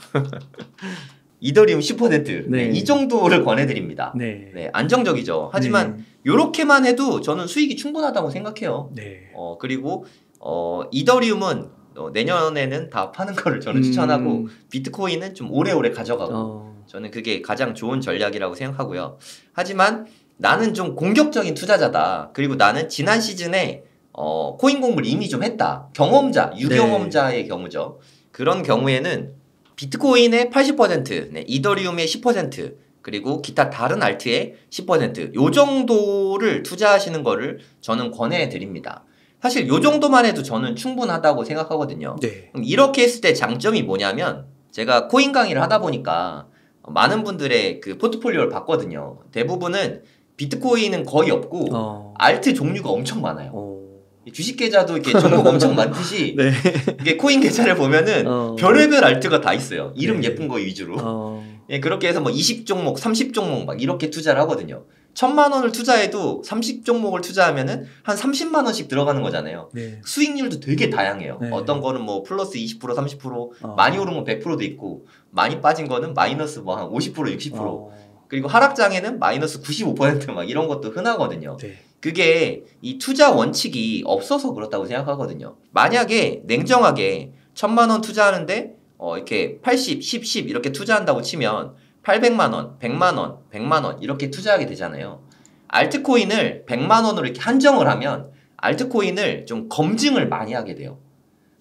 이더리움 10%, 네. 이 정도를 권해드립니다. 네. 네, 안정적이죠. 하지만 요렇게만 해도 저는 수익이 충분하다고 생각해요. 네. 그리고 이더리움은 내년에는 다 파는 거를 저는 추천하고 비트코인은 좀 오래오래 가져가고 저는 그게 가장 좋은 전략이라고 생각하고요. 하지만 나는 좀 공격적인 투자자다. 그리고 나는 지난 시즌에 코인 공부를 이미 좀 했다. 경험자, 유경험자의 네. 경우죠. 그런 경우에는 비트코인의 80%, 네, 이더리움의 10%, 그리고 기타 다른 알트의 10%, 요 정도를 투자하시는 거를 저는 권해드립니다. 사실 요 정도만 해도 저는 충분하다고 생각하거든요. 네. 그럼 이렇게 했을 때 장점이 뭐냐면 제가 코인 강의를 하다 보니까 많은 분들의 그 포트폴리오를 봤거든요. 대부분은 비트코인은 거의 없고 알트 종류가 엄청 많아요. 주식 계좌도 이렇게 종목 엄청 많듯이 네. 이게 코인 계좌를 보면은 별의별 알트가 다 있어요. 이름 네. 예쁜 거 위주로. 예, 그렇게 해서 뭐 20종목, 30종목 막 이렇게 투자를 하거든요. 1,000만 원을 투자해도 30종목을 투자하면은 한 30만 원씩 들어가는 거잖아요. 네. 수익률도 되게 다양해요. 네. 어떤 거는 뭐 플러스 20%, 30%, 많이 오른 건 100%도 있고 많이 빠진 거는 마이너스 뭐 한 50%, 60%. 그리고 하락장에는 마이너스 95% 막 이런 것도 흔하거든요. 네. 그게 이 투자 원칙이 없어서 그렇다고 생각하거든요. 만약에 냉정하게 1,000만 원 투자하는데 이렇게 80, 10, 10 이렇게 투자한다고 치면 800만 원, 100만 원, 100만 원 이렇게 투자하게 되잖아요. 알트코인을 100만 원으로 이렇게 한정을 하면 알트코인을 좀 검증을 많이 하게 돼요.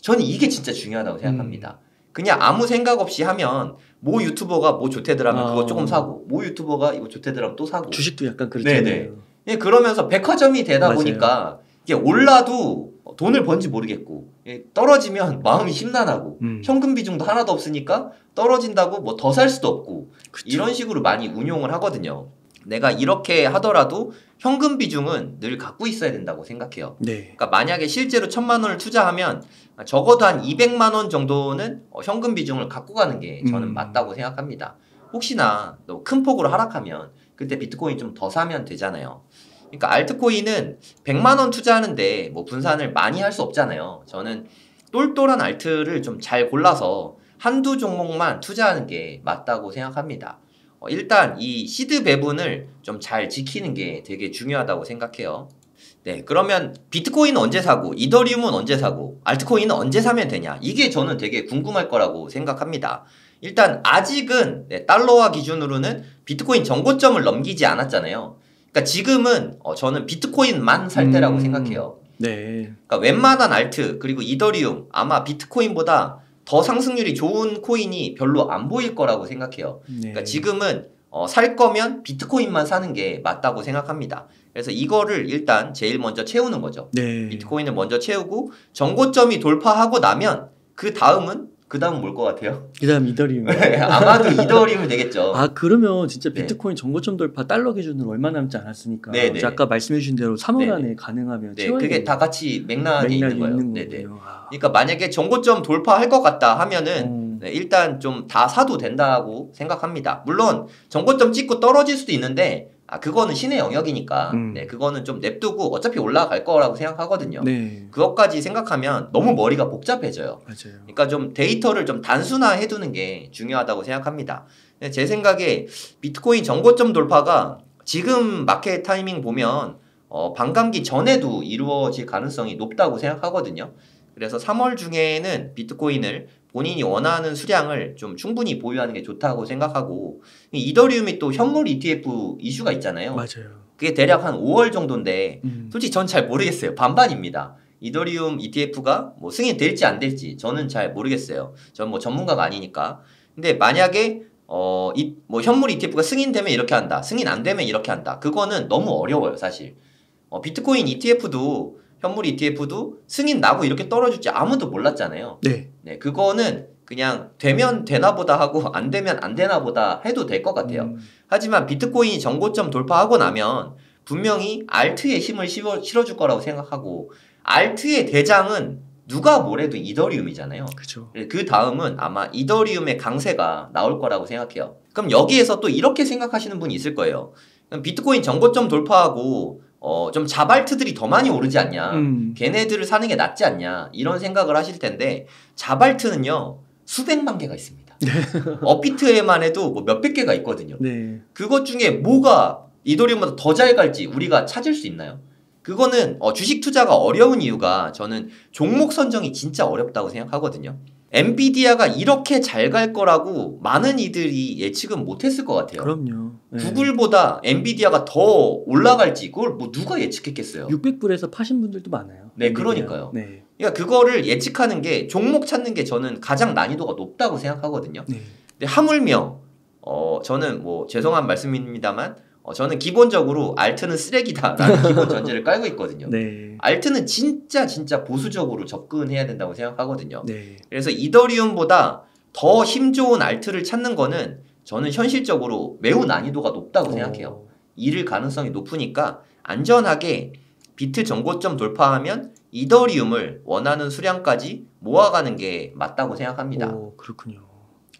저는 이게 진짜 중요하다고 생각합니다. 그냥 아무 생각 없이 하면 모 유튜버가 뭐 좋대더라면 그거 조금 사고 모 유튜버가 이거 좋대더라면 또 사고 주식도 약간 그렇잖아요. 네네. 예, 그러면서 백화점이 되다 맞아요. 보니까 이게 올라도 돈을 번지 모르겠고 떨어지면 마음이 심란하고 현금 비중도 하나도 없으니까 떨어진다고 뭐 더 살 수도 없고 그쵸. 이런 식으로 많이 운용을 하거든요. 내가 이렇게 하더라도 현금 비중은 늘 갖고 있어야 된다고 생각해요. 네. 그러니까 만약에 실제로 1,000만 원을 투자하면 적어도 한 200만 원 정도는 현금 비중을 갖고 가는 게 저는 맞다고 생각합니다. 혹시나 또 큰 폭으로 하락하면 그때 비트코인 좀 더 사면 되잖아요. 그러니까 알트코인은 100만 원 투자하는데 뭐 분산을 많이 할 수 없잖아요. 저는 똘똘한 알트를 좀 잘 골라서 한두 종목만 투자하는 게 맞다고 생각합니다. 일단 이 시드 배분을 좀 잘 지키는 게 되게 중요하다고 생각해요. 네, 그러면 비트코인은 언제 사고 이더리움은 언제 사고 알트코인은 언제 사면 되냐, 이게 저는 되게 궁금할 거라고 생각합니다. 일단 아직은 달러화 기준으로는 비트코인 정고점을 넘기지 않았잖아요. 그러니까 지금은 저는 비트코인만 살 때라고 생각해요. 네. 그러니까 웬만한 알트 그리고 이더리움 아마 비트코인보다 더 상승률이 좋은 코인이 별로 안 보일 거라고 생각해요. 네. 그러니까 지금은 살 거면 비트코인만 사는 게 맞다고 생각합니다. 그래서 이거를 일단 제일 먼저 채우는 거죠. 네. 비트코인을 먼저 채우고 정고점이 돌파하고 나면 그 다음은 뭘 것 같아요? 그다음 이더리움. 아마도 이더리움이 되겠죠. 아 그러면 진짜 네. 비트코인 정고점 돌파 달러 기준으로 얼마 남지 않았으니까 네네. 아까 말씀해주신 대로 3월 네네. 안에 가능하면 네, 채워야 그게 되는 다 같이 맥락이 있는 거예요. 네네. 거군요. 아. 그러니까 만약에 정고점 돌파할 것 같다 하면은 일단 좀 다 사도 된다고 생각합니다. 물론 정고점 찍고 떨어질 수도 있는데 그거는 신의 영역이니까 네, 그거는 좀 냅두고 어차피 올라갈 거라고 생각하거든요. 네. 그것까지 생각하면 너무 머리가 복잡해져요. 맞아요. 그러니까 좀 데이터를 좀 단순화해 두는 게 중요하다고 생각합니다. 제 생각에 비트코인 정고점 돌파가 지금 마켓 타이밍 보면 반감기 전에도 이루어질 가능성이 높다고 생각하거든요. 그래서 3월 중에는 비트코인을 본인이 원하는 수량을 좀 충분히 보유하는 게 좋다고 생각하고, 이더리움이 또 현물 ETF 이슈가 있잖아요. 맞아요. 그게 대략 한 5월 정도인데 솔직히 전 잘 모르겠어요. 반반입니다. 이더리움 ETF가 뭐 승인될지 안 될지 저는 잘 모르겠어요. 전 뭐 전문가가 아니니까. 근데 만약에 뭐 현물 ETF가 승인되면 이렇게 한다, 승인 안 되면 이렇게 한다, 그거는 너무 어려워요 사실. 비트코인 ETF도 현물 ETF도 승인 나고 이렇게 떨어질지 아무도 몰랐잖아요. 네. 네, 그거는 그냥 되면 되나 보다 하고 안 되면 안 되나 보다 해도 될 것 같아요. 하지만 비트코인이 정고점 돌파하고 나면 분명히 알트에 힘을 실어줄 거라고 생각하고, 알트의 대장은 누가 뭐래도 이더리움이잖아요. 그렇죠. 그 다음은 아마 이더리움의 강세가 나올 거라고 생각해요. 그럼 여기에서 또 이렇게 생각하시는 분이 있을 거예요. 그럼 비트코인 정고점 돌파하고 좀 자발트들이 더 많이 오르지 않냐, 걔네들을 사는 게 낫지 않냐, 이런 생각을 하실 텐데, 자발트는요 수백만 개가 있습니다. 업비트에만 해도 뭐 몇백 개가 있거든요. 네. 그것 중에 뭐가 이더리움보다 더 잘 갈지 우리가 찾을 수 있나요? 그거는 주식 투자가 어려운 이유가 저는 종목 선정이 진짜 어렵다고 생각하거든요. 엔비디아가 이렇게 잘 갈 거라고 많은 이들이 예측은 못했을 것 같아요. 그럼요. 네. 구글보다 엔비디아가 더 올라갈지 그걸 뭐 누가 예측했겠어요. 600불에서 파신 분들도 많아요. 네, 엔비디아. 그러니까요. 네. 그러니까 그거를 예측하는 게, 종목 찾는 게 저는 가장 난이도가 높다고 생각하거든요. 네. 근데 하물며 저는 뭐 죄송한 말씀입니다만 저는 기본적으로 알트는 쓰레기다라는 기본 전제를 깔고 있거든요. 네. 알트는 진짜 보수적으로 접근해야 된다고 생각하거든요. 네. 그래서 이더리움보다 더 힘 좋은 알트를 찾는 거는 저는 현실적으로 매우 난이도가 높다고 생각해요. 잃을 가능성이 높으니까 안전하게 비트 정고점 돌파하면 이더리움을 원하는 수량까지 모아가는 게 맞다고 생각합니다. 오, 그렇군요.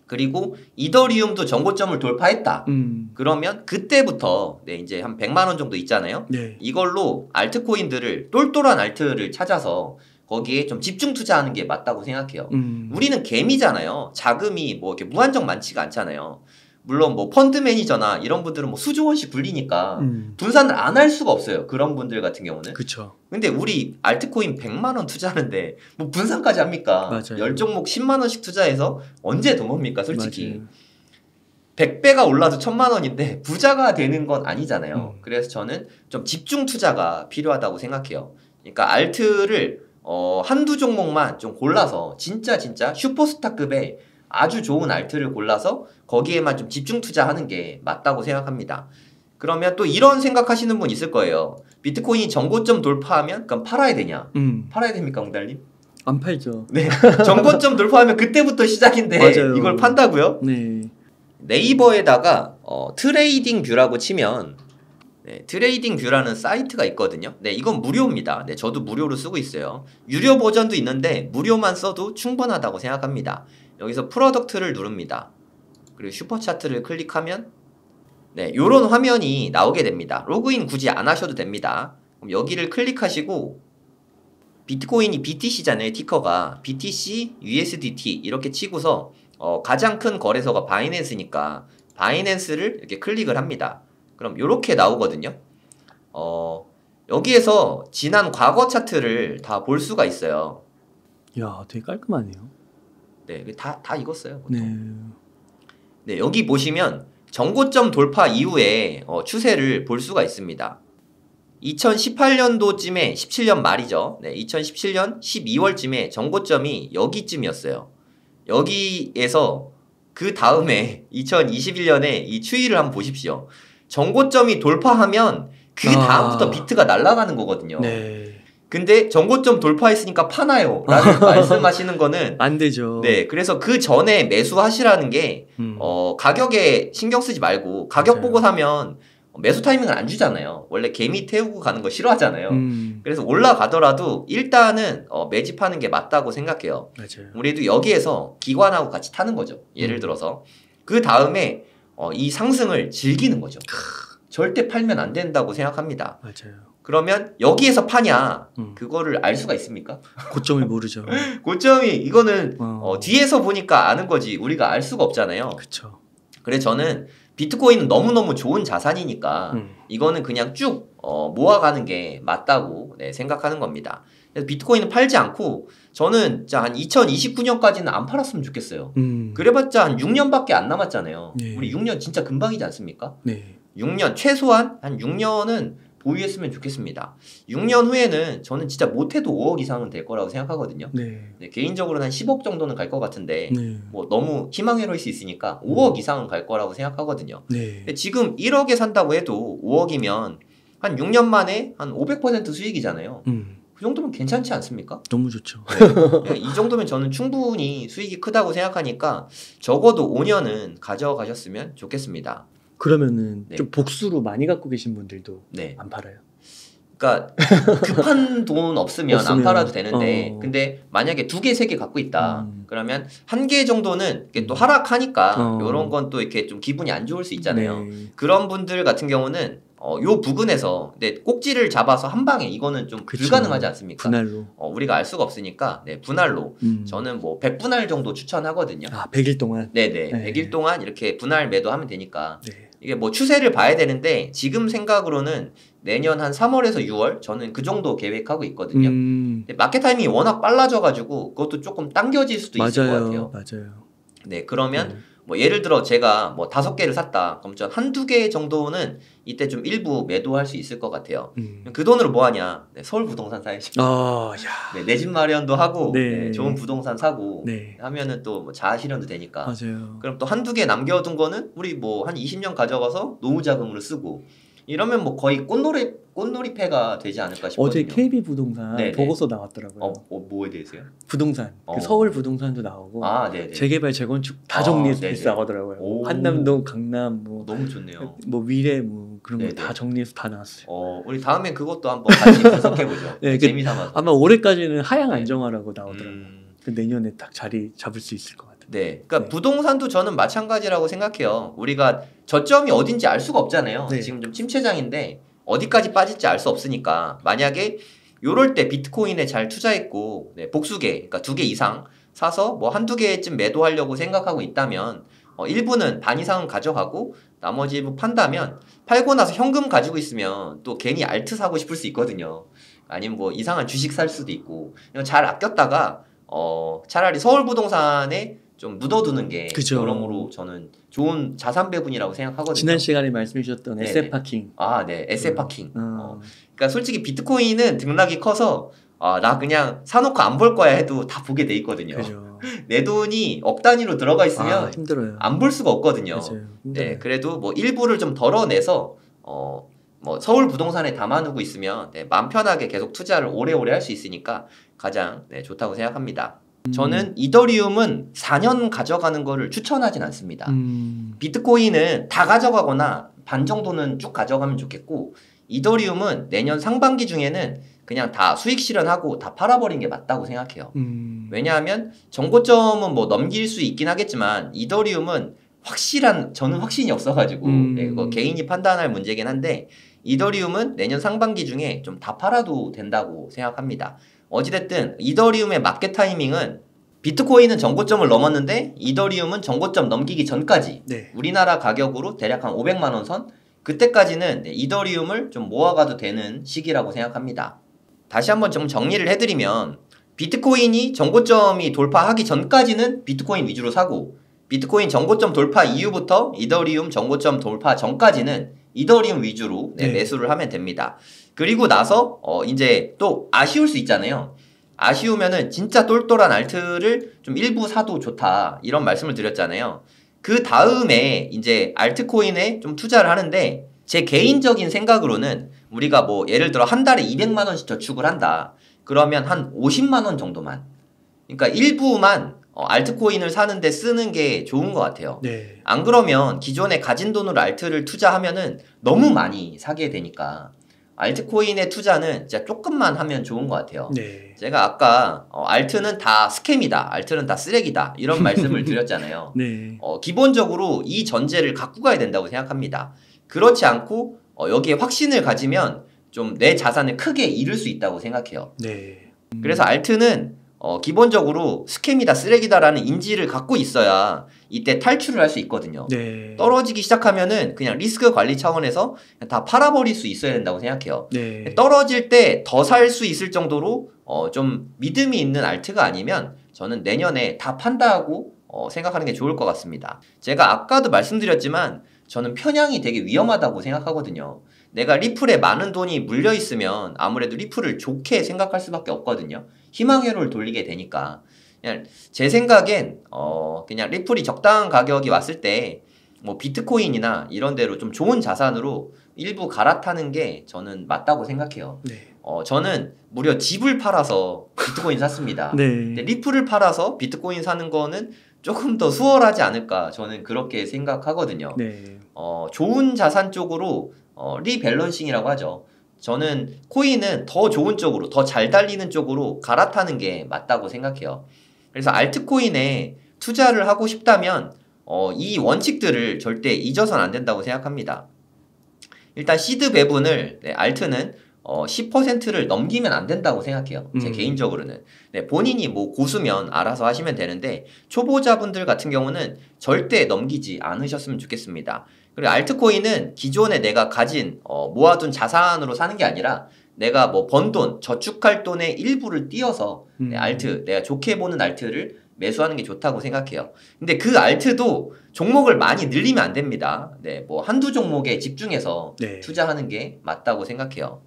그리고 이더리움도 정고점을 돌파했다. 그러면 그때부터 이제 한 100만 원 정도 있잖아요. 네. 이걸로 알트코인들을, 똘똘한 알트를 찾아서 거기에 좀 집중 투자하는 게 맞다고 생각해요. 우리는 개미잖아요. 자금이 뭐 이렇게 무한정 많지가 않잖아요. 물론 뭐 펀드 매니저나 이런 분들은 뭐 수조 원씩 굴리니까 분산을 안 할 수가 없어요. 그런 분들 같은 경우는. 그쵸. 근데 우리 알트코인 100만 원 투자하는데 뭐 분산까지 합니까? 맞아요. 10종목 10만 원씩 투자해서 언제 더 뭡니까? 솔직히. 맞아요. 100배가 올라도 1000만 원인데 부자가 되는 건 아니잖아요. 그래서 저는 좀 집중 투자가 필요하다고 생각해요. 그러니까 알트를 한두 종목만 좀 골라서 진짜 슈퍼스타급의 아주 좋은 알트를 골라서 거기에만 좀 집중 투자하는 게 맞다고 생각합니다. 그러면 또 이런 생각하시는 분 있을 거예요. 비트코인이 전고점 돌파하면 그럼 팔아야 되냐? 팔아야 됩니까, 옹달님? 안 팔죠. 네, 전고점 돌파하면 그때부터 시작인데 맞아요. 이걸 판다고요? 네. 네이버에다가 트레이딩 뷰라고 치면 네, 트레이딩 뷰라는 사이트가 있거든요. 네, 이건 무료입니다. 네, 저도 무료로 쓰고 있어요. 유료 버전도 있는데 무료만 써도 충분하다고 생각합니다. 여기서 프로덕트를 누릅니다. 그리고 슈퍼차트를 클릭하면 네, 요런 화면이 나오게 됩니다. 로그인 굳이 안 하셔도 됩니다. 그럼 여기를 클릭하시고 비트코인이 BTC잖아요. 티커가 BTC, USDT 이렇게 치고서 가장 큰 거래소가 바이낸스니까 바이낸스를 이렇게 클릭을 합니다. 그럼 이렇게 나오거든요. 여기에서 지난 과거 차트를 다 볼 수가 있어요. 야, 되게 깔끔하네요. 네, 다 익었어요. 보통. 네. 네, 여기 보시면 전고점 돌파 이후에 추세를 볼 수가 있습니다. 2018년도쯤에 17년 말이죠. 네, 2017년 12월쯤에 전고점이 여기쯤이었어요. 여기에서 그 다음에 2021년에 이 추이를 한번 보십시오. 전고점이 돌파하면 그 다음부터 비트가 날아가는 거거든요. 네. 근데 전고점 돌파했으니까 파나요? 라는 말씀하시는 거는 안 되죠. 네, 그래서 그 전에 매수하시라는 게 가격에 신경 쓰지 말고 가격 보고 사면 매수 타이밍을 안 주잖아요. 원래 개미 태우고 가는 거 싫어하잖아요. 그래서 올라가더라도 일단은 매집하는 게 맞다고 생각해요. 맞아요. 우리도 여기에서 기관하고 같이 타는 거죠. 예를 들어서 그 다음에 이 상승을 즐기는 거죠. 절대 팔면 안 된다고 생각합니다. 맞아요. 그러면 여기에서 파냐 그거를 알 수가 있습니까? 고점을 모르죠. 고점이 이거는 뒤에서 보니까 아는 거지 우리가 알 수가 없잖아요. 그렇죠. 그래서 저는 비트코인은 너무너무 좋은 자산이니까 이거는 그냥 쭉 모아가는 게 맞다고 생각하는 겁니다. 그래서 비트코인은 팔지 않고 저는 진짜 한 2029년까지는 안 팔았으면 좋겠어요. 그래봤자 한 6년밖에 안 남았잖아요. 네. 우리 6년 진짜 금방이지 않습니까? 네. 6년 최소한 한 6년은 보유했으면 좋겠습니다. 6년 후에는 저는 진짜 못해도 5억 이상은 될 거라고 생각하거든요. 네. 네, 개인적으로는 한 10억 정도는 갈 것 같은데 네. 뭐 너무 희망회로일 수 있으니까 5억 이상은 갈 거라고 생각하거든요. 네. 근데 지금 1억에 산다고 해도 5억이면 한 6년 만에 한 500% 수익이잖아요. 그 정도면 괜찮지 않습니까? 너무 좋죠. 네, 이 정도면 저는 충분히 수익이 크다고 생각하니까 적어도 5년은 가져가셨으면 좋겠습니다. 그러면은 네. 좀 복수로 많이 갖고 계신 분들도 네. 안 팔아요. 그러니까 급한 돈 없으면 안 팔아도 되는데 근데 만약에 2개, 3개 갖고 있다. 그러면 1개 정도는 이게 또 하락하니까 이런 건 또 이렇게 좀 기분이 안 좋을 수 있잖아요. 네. 그런 분들 같은 경우는 요 부근에서 근데 꼭지를 잡아서 한 방에 이거는 좀 그쵸. 불가능하지 않습니까? 분할로. 우리가 알 수가 없으니까 네, 분할로 저는 뭐 100분할 정도 추천하거든요. 아, 100일 동안. 네네. 네. 100일 동안 이렇게 분할 매도하면 되니까 네. 이게 뭐 추세를 봐야 되는데 지금 생각으로는 내년 한 3월에서 6월 저는 그 정도 계획하고 있거든요. 근데 마켓 타이밍이 워낙 빨라져가지고 그것도 조금 당겨질 수도 있을 것 같아요. 맞아요. 네, 그러면 뭐 예를 들어 제가 뭐 5개를 샀다. 그럼 전 한두 개 정도는 이때 좀 일부 매도할 수 있을 것 같아요. 그 돈으로 뭐 하냐? 네, 서울 부동산 사야지. 야. 네, 내 집 마련도 하고 네. 네, 좋은 부동산 사고 네. 하면은 또 뭐 자아 실현도 되니까. 맞아요. 그럼 또 한두 개 남겨둔 거는 우리 뭐 한 20년 가져가서 노후 자금으로 쓰고 이러면 뭐 거의 꽃놀이패가 되지 않을까 싶거든요. 어제 KB 부동산 네네. 보고서 나왔더라고요. 뭐에 대해서요? 부동산. 그 서울 부동산도 나오고 아, 네네. 재개발, 재건축 다 네네. 정리해서 나오더라고요. 오. 한남동, 강남, 뭐 너무 좋네요. 위례 뭐 그런 거 네네. 다 정리해서 다 나왔어요. 우리 다음엔 그것도 한번 같이 분석해보죠. 네, 재미삼아서. 아마 올해까지는 하향 네. 안정화라고 나오더라고요. 그 내년에 딱 자리 잡을 수 있을 것 같아요. 네, 그러니까 네. 부동산도 저는 마찬가지라고 생각해요. 우리가 저점이 어딘지 알 수가 없잖아요. 네. 지금 좀 침체장인데 어디까지 빠질지 알 수 없으니까 만약에 요럴 때 비트코인에 잘 투자했고 복수개, 그러니까 2개 이상 사서 뭐 한두 개쯤 매도하려고 생각하고 있다면 일부는 반 이상은 가져가고 나머지 일부 판다면 팔고 나서 현금 가지고 있으면 또 괜히 알트 사고 싶을 수 있거든요. 아니면 뭐 이상한 주식 살 수도 있고 잘 아꼈다가 차라리 서울부동산에 좀 묻어두는 게 그죠. 여러모로 저는 좋은 자산 배분이라고 생각하거든요. 지난 시간에 말씀해 주셨던 에셋 파킹. 네, 에셋 파킹. 그러니까 솔직히 비트코인은 등락이 커서 나 그냥 사놓고 안 볼 거야 해도 다 보게 돼 있거든요. 그죠. 내 돈이 억 단위로 들어가 있으면 힘들어요. 안 볼 수가 없거든요. 맞아요. 네, 그래도 뭐 일부를 좀 덜어내서 뭐 서울 부동산에 담아두고 있으면 마음 편하게 계속 투자를 오래오래 할 수 있으니까 가장 좋다고 생각합니다. 저는 이더리움은 4년 가져가는 거를 추천하진 않습니다. 비트코인은 다 가져가거나 반 정도는 쭉 가져가면 좋겠고 이더리움은 내년 상반기 중에는 그냥 다 수익 실현하고 다 팔아버린 게 맞다고 생각해요. 왜냐하면 정고점은 뭐 넘길 수 있긴 하겠지만 이더리움은 저는 확신이 없어가지고 이거 개인이 판단할 문제긴 한데 이더리움은 내년 상반기 중에 좀 다 팔아도 된다고 생각합니다. 어찌됐든 이더리움의 마켓 타이밍은 비트코인은 정고점을 넘었는데 이더리움은 정고점 넘기기 전까지 우리나라 가격으로 대략 한 500만 원 선? 그때까지는 이더리움을 좀 모아가도 되는 시기라고 생각합니다. 다시 한번 좀 정리를 해드리면 비트코인이 정고점이 돌파하기 전까지는 비트코인 위주로 사고 비트코인 정고점 돌파 이후부터 이더리움 정고점 돌파 전까지는 이더리움 위주로 매수를 하면 됩니다. 그리고 나서 이제 또 아쉬울 수 있잖아요. 아쉬우면은 진짜 똘똘한 알트를 좀 일부 사도 좋다 이런 말씀을 드렸잖아요. 그 다음에 이제 알트코인에 좀 투자를 하는데 제 개인적인 생각으로는 우리가 뭐 예를 들어 한 달에 200만 원씩 저축을 한다. 그러면 한 50만 원 정도만, 그러니까 일부만 알트코인을 사는데 쓰는 게 좋은 것 같아요. 안 그러면 기존에 가진 돈으로 알트를 투자하면은 너무 많이 사게 되니까 알트코인의 투자는 진짜 조금만 하면 좋은 것 같아요. 제가 아까 알트는 다 스캠이다, 알트는 다 쓰레기다 이런 말씀을 드렸잖아요. 기본적으로 이 전제를 갖고 가야 된다고 생각합니다. 그렇지 않고 여기에 확신을 가지면 좀 내 자산을 크게 잃을 수 있다고 생각해요. 그래서 알트는 기본적으로 스캠이다, 쓰레기다라는 인지를 갖고 있어야 이때 탈출을 할 수 있거든요. 떨어지기 시작하면은 그냥 리스크 관리 차원에서 그냥 다 팔아버릴 수 있어야 된다고 생각해요. 떨어질 때 더 살 수 있을 정도로 좀 믿음이 있는 알트가 아니면 저는 내년에 다 판다고 생각하는 게 좋을 것 같습니다. 제가 아까도 말씀드렸지만 저는 편향이 되게 위험하다고 생각하거든요. 내가 리플에 많은 돈이 물려있으면 아무래도 리플을 좋게 생각할 수밖에 없거든요. 희망회로를 돌리게 되니까. 그냥 제 생각엔 그냥 리플이 적당한 가격이 왔을 때 뭐 비트코인이나 이런 데로 좀 좋은 자산으로 일부 갈아타는 게 저는 맞다고 생각해요. 저는 무려 집을 팔아서 비트코인 샀습니다. 근데 리플을 팔아서 비트코인 사는 거는 조금 더 수월하지 않을까 저는 그렇게 생각하거든요. 좋은 자산 쪽으로 리밸런싱이라고 하죠. 저는 코인은 더 좋은 쪽으로, 더 잘 달리는 쪽으로 갈아타는 게 맞다고 생각해요. 그래서 알트코인에 투자를 하고 싶다면 이 원칙들을 절대 잊어서는 안 된다고 생각합니다. 일단 시드 배분을 알트는 10%를 넘기면 안 된다고 생각해요. 제 개인적으로는. 본인이 뭐 고수면 알아서 하시면 되는데 초보자분들 같은 경우는 절대 넘기지 않으셨으면 좋겠습니다. 그리고 알트코인은 기존에 내가 가진 모아둔 자산으로 사는 게 아니라 내가 뭐 번 돈, 저축할 돈의 일부를 띄어서 알트, 내가 좋게 보는 알트를 매수하는 게 좋다고 생각해요. 근데 그 알트도 종목을 많이 늘리면 안 됩니다. 뭐 한두 종목에 집중해서 투자하는 게 맞다고 생각해요.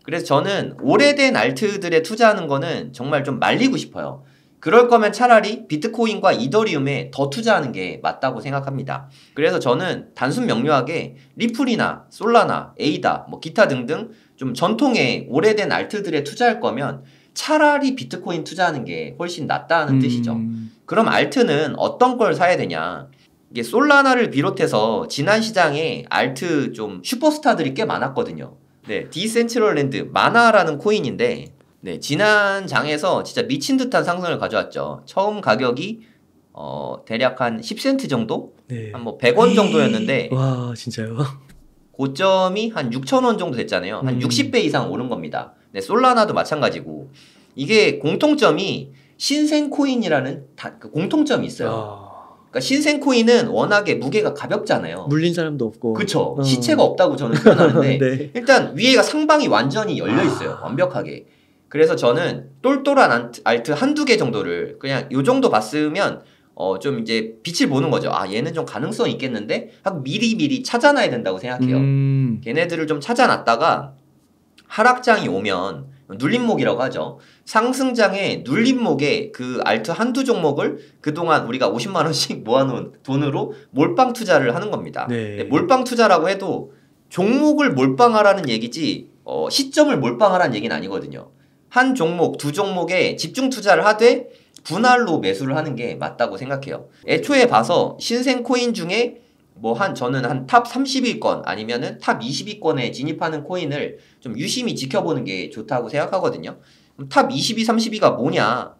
그래서 저는 오래된 알트들에 투자하는 거는 정말 좀 말리고 싶어요. 그럴 거면 차라리 비트코인과 이더리움에 더 투자하는 게 맞다고 생각합니다. 그래서 저는 단순 명료하게 리플이나 솔라나, 에이다, 뭐 기타 등등 좀 전통의 오래된 알트들에 투자할 거면 차라리 비트코인 투자하는 게 훨씬 낫다는 뜻이죠. 그럼 알트는 어떤 걸 사야 되냐? 이게 솔라나를 비롯해서 지난 시장에 알트 좀 슈퍼스타들이 꽤 많았거든요. 디센트럴랜드 마나라는 코인인데 지난 장에서 진짜 미친 듯한 상승을 가져왔죠. 처음 가격이 대략 한 10센트 정도? 한 뭐 100원 정도였는데 와 진짜요? 고점이 한 6,000원 정도 됐잖아요. 한 60배 이상 오른 겁니다. 솔라나도 마찬가지고 이게 공통점이 신생 코인이라는 공통점이 있어요. 그러니까 신생코인은 워낙에 무게가 가볍잖아요. 물린 사람도 없고. 그쵸. 시체가 없다고 저는 표현하는데 네. 일단 위에가 상방이 완전히 열려 있어요. 완벽하게. 그래서 저는 똘똘한 알트 한두 개 정도를 그냥 요 정도 봤으면 좀 이제 빛을 보는 거죠. 아, 얘는 좀 가능성이 있겠는데 하고 미리미리 찾아놔야 된다고 생각해요. 걔네들을 좀 찾아놨다가 하락장이 오면 눌림목이라고 하죠. 상승장에 눌림목에 그 알트 한두 종목을 그동안 우리가 50만 원씩 모아놓은 돈으로 몰빵 투자를 하는 겁니다. 네. 몰빵 투자라고 해도 종목을 몰빵하라는 얘기지 시점을 몰빵하라는 얘기는 아니거든요. 한 종목, 두 종목에 집중 투자를 하되 분할로 매수를 하는 게 맞다고 생각해요. 애초에 봐서 신생 코인 중에 저는 한 탑 30위권 아니면은 탑 20위권에 진입하는 코인을 좀 유심히 지켜보는 게 좋다고 생각하거든요. 탑 20위, 30위가 뭐냐?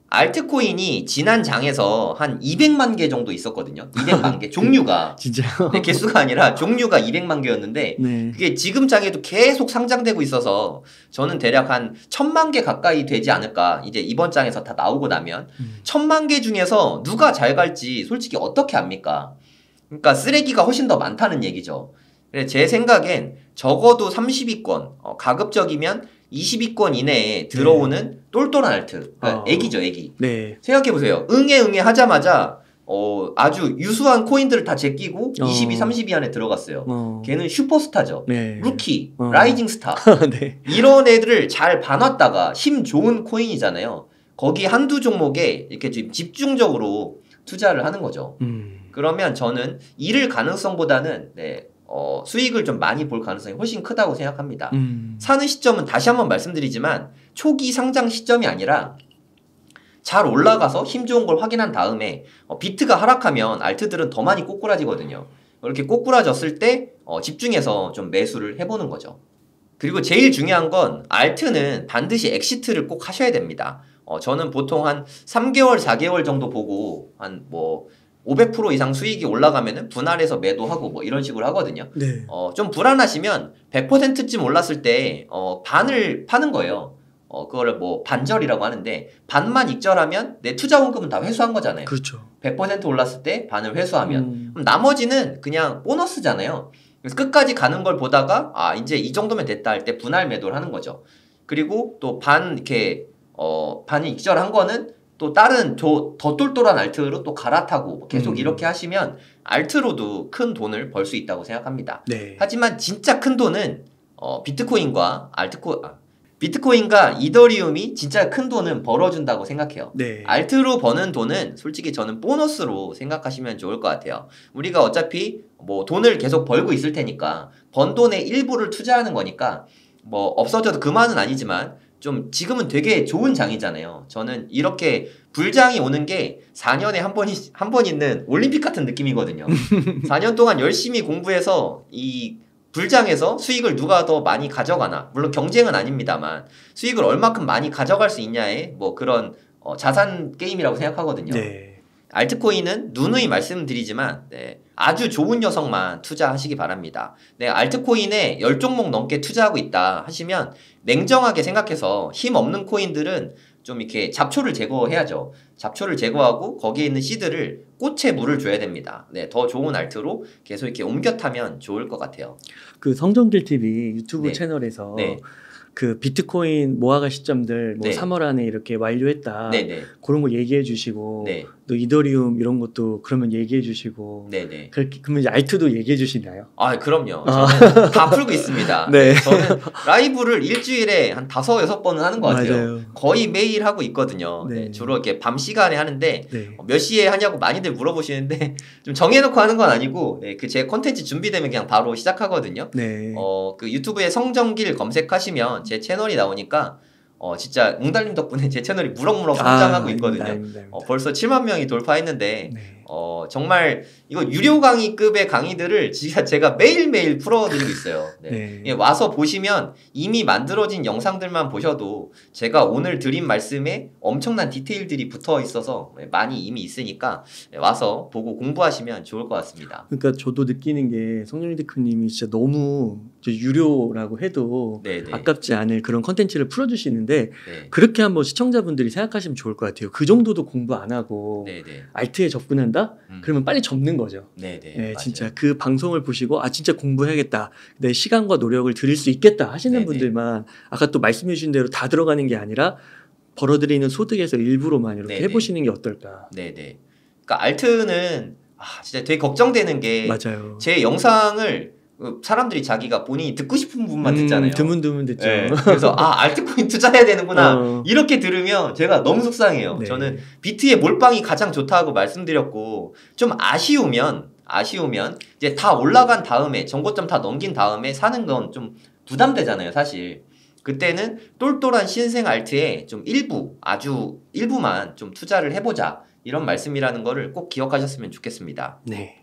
알트코인이 지난 장에서 한 200만 개 정도 있었거든요. 200만 개 종류가. 진짜요? 네, 개수가 아니라 종류가 200만 개였는데 네. 그게 지금 장에도 계속 상장되고 있어서 저는 대략 한 1000만 개 가까이 되지 않을까. 이제 이번 장에서 다 나오고 나면 1000만 개 중에서 누가 잘 갈지 솔직히 어떻게 압니까? 그러니까 쓰레기가 훨씬 더 많다는 얘기죠. 제 생각엔 적어도 30위권, 가급적이면 20위권 이내에 들어오는 똘똘한 알트. 그러니까 애기죠, 애기. 네. 생각해보세요. 응애 하자마자 아주 유수한 코인들을 다 제끼고 20위, 30위 안에 들어갔어요. 걔는 슈퍼스타죠. 네. 루키, 라이징 스타. 네. 이런 애들을 잘 봐놨다가 힘 좋은 코인이잖아요. 거기 한두 종목에 이렇게 좀 집중적으로 투자를 하는 거죠. 그러면 저는 잃을 가능성보다는 수익을 좀 많이 볼 가능성이 훨씬 크다고 생각합니다. 사는 시점은 다시 한번 말씀드리지만 초기 상장 시점이 아니라 잘 올라가서 힘 좋은 걸 확인한 다음에 비트가 하락하면 알트들은 더 많이 꼬꾸라지거든요. 이렇게 꼬꾸라졌을 때 집중해서 좀 매수를 해보는 거죠. 그리고 제일 중요한 건 알트는 반드시 엑시트를 꼭 하셔야 됩니다. 저는 보통 한 3개월, 4개월 정도 보고 한 500% 이상 수익이 올라가면은 분할해서 매도하고 이런 식으로 하거든요. 네. 좀 불안하시면 100%쯤 올랐을 때 반을 파는 거예요. 그거를 반절이라고 하는데 반만 익절하면 내 투자 원금은 다 회수한 거잖아요. 그렇죠. 100% 올랐을 때 반을 회수하면 그럼 나머지는 그냥 보너스잖아요. 그래서 끝까지 가는 걸 보다가 이제 이 정도면 됐다 할 때 분할 매도를 하는 거죠. 그리고 또 반이 익절한 거는 또 다른 더 똘똘한 알트로 또 갈아타고 계속 이렇게 하시면 알트로도 큰 돈을 벌 수 있다고 생각합니다. 네. 하지만 진짜 큰 돈은 비트코인과 이더리움이 진짜 큰 돈은 벌어준다고 생각해요. 네. 알트로 버는 돈은 솔직히 저는 보너스로 생각하시면 좋을 것 같아요. 우리가 어차피 돈을 계속 벌고 있을 테니까 번 돈의 일부를 투자하는 거니까 없어져도 그만은 아니지만 좀 지금은 되게 좋은 장이잖아요. 저는 이렇게 불장이 오는 게 4년에 한 번 있는 올림픽 같은 느낌이거든요. 4년 동안 열심히 공부해서 이 불장에서 수익을 누가 더 많이 가져가나, 물론 경쟁은 아닙니다만 수익을 얼마큼 많이 가져갈 수 있냐에 그런 자산 게임이라고 생각하거든요. 네. 알트코인은 누누이 말씀드리지만 아주 좋은 녀석만 투자하시기 바랍니다. 알트코인에 10종목 넘게 투자하고 있다 하시면 냉정하게 생각해서 힘 없는 코인들은 좀 이렇게 잡초를 제거해야죠. 잡초를 제거하고 거기에 있는 씨드를 꽃에 물을 줘야 됩니다. 더 좋은 알트로 계속 이렇게 옮겨 타면 좋을 것 같아요. 그 성정길 TV 유튜브 네. 채널에서 네. 그 비트코인 모아갈 시점들 네. 3월 안에 이렇게 완료했다. 네네. 그런 거 얘기해 주시고 네. 또 이더리움 이런 것도 그러면 얘기해 주시고 네네. 그러면 이제 알트도 얘기해 주시나요? 그럼요. 저는 다 풀고 있습니다. 네. 저는 라이브를 일주일에 한 5-6번은 하는 것 같아요. 맞아요. 거의 매일 하고 있거든요. 네. 주로 이렇게 밤 시간에 하는데 네. 몇 시에 하냐고 많이들 물어보시는데 좀 정해놓고 하는 건 아니고 제 콘텐츠 준비되면 그냥 바로 시작하거든요. 네. 그 유튜브에 성정길 검색하시면 제 채널이 나오니까 진짜 웅달님 덕분에 제 채널이 무럭무럭 성장하고 있거든요. 아닙니다. 벌써 7만 명이 돌파했는데 네. 정말 이거 유료 강의급의 강의들을 제가 매일매일 풀어드리고 있어요. 네. 와서 보시면 이미 만들어진 영상들만 보셔도 제가 오늘 드린 말씀에 엄청난 디테일들이 붙어 있어서 많이 이미 있으니까 와서 보고 공부하시면 좋을 것 같습니다. 그러니까 저도 느끼는 게 성룡 대표님이 진짜 너무 유료라고 해도 네네. 아깝지 않을 그런 컨텐츠를 풀어주시는데 네. 그렇게 한번 시청자분들이 생각하시면 좋을 것 같아요. 그 정도도 공부 안 하고 네네. 알트에 접근한다? 음. 그러면 빨리 접는 거죠. 네네. 네, 맞아요. 진짜 그 방송을 보시고 진짜 공부해야겠다. 내 시간과 노력을 들일 수 있겠다 하시는 네네. 분들만 아까 또 말씀해 주신 대로 다 들어가는 게 아니라 벌어들이는 소득에서 일부로만 이렇게 네네. 해보시는 게 어떨까. 네네. 그러니까 알트는 진짜 되게 걱정되는 게 맞아요. 제 영상을 사람들이 자기가 본인이 듣고 싶은 부분만 듣잖아요. 드문드문 듣죠. 네. 그래서 알트코인 투자해야 되는구나 이렇게 들으면 제가 너무 속상해요. 네. 저는 비트의 몰빵이 가장 좋다고 말씀드렸고 좀 아쉬우면 이제 다 올라간 다음에 정고점 다 넘긴 다음에 사는 건 좀 부담되잖아요, 사실. 그때는 똘똘한 신생 알트에 좀 아주 일부만 좀 투자를 해보자 이런 말씀이라는 거를 꼭 기억하셨으면 좋겠습니다. 네.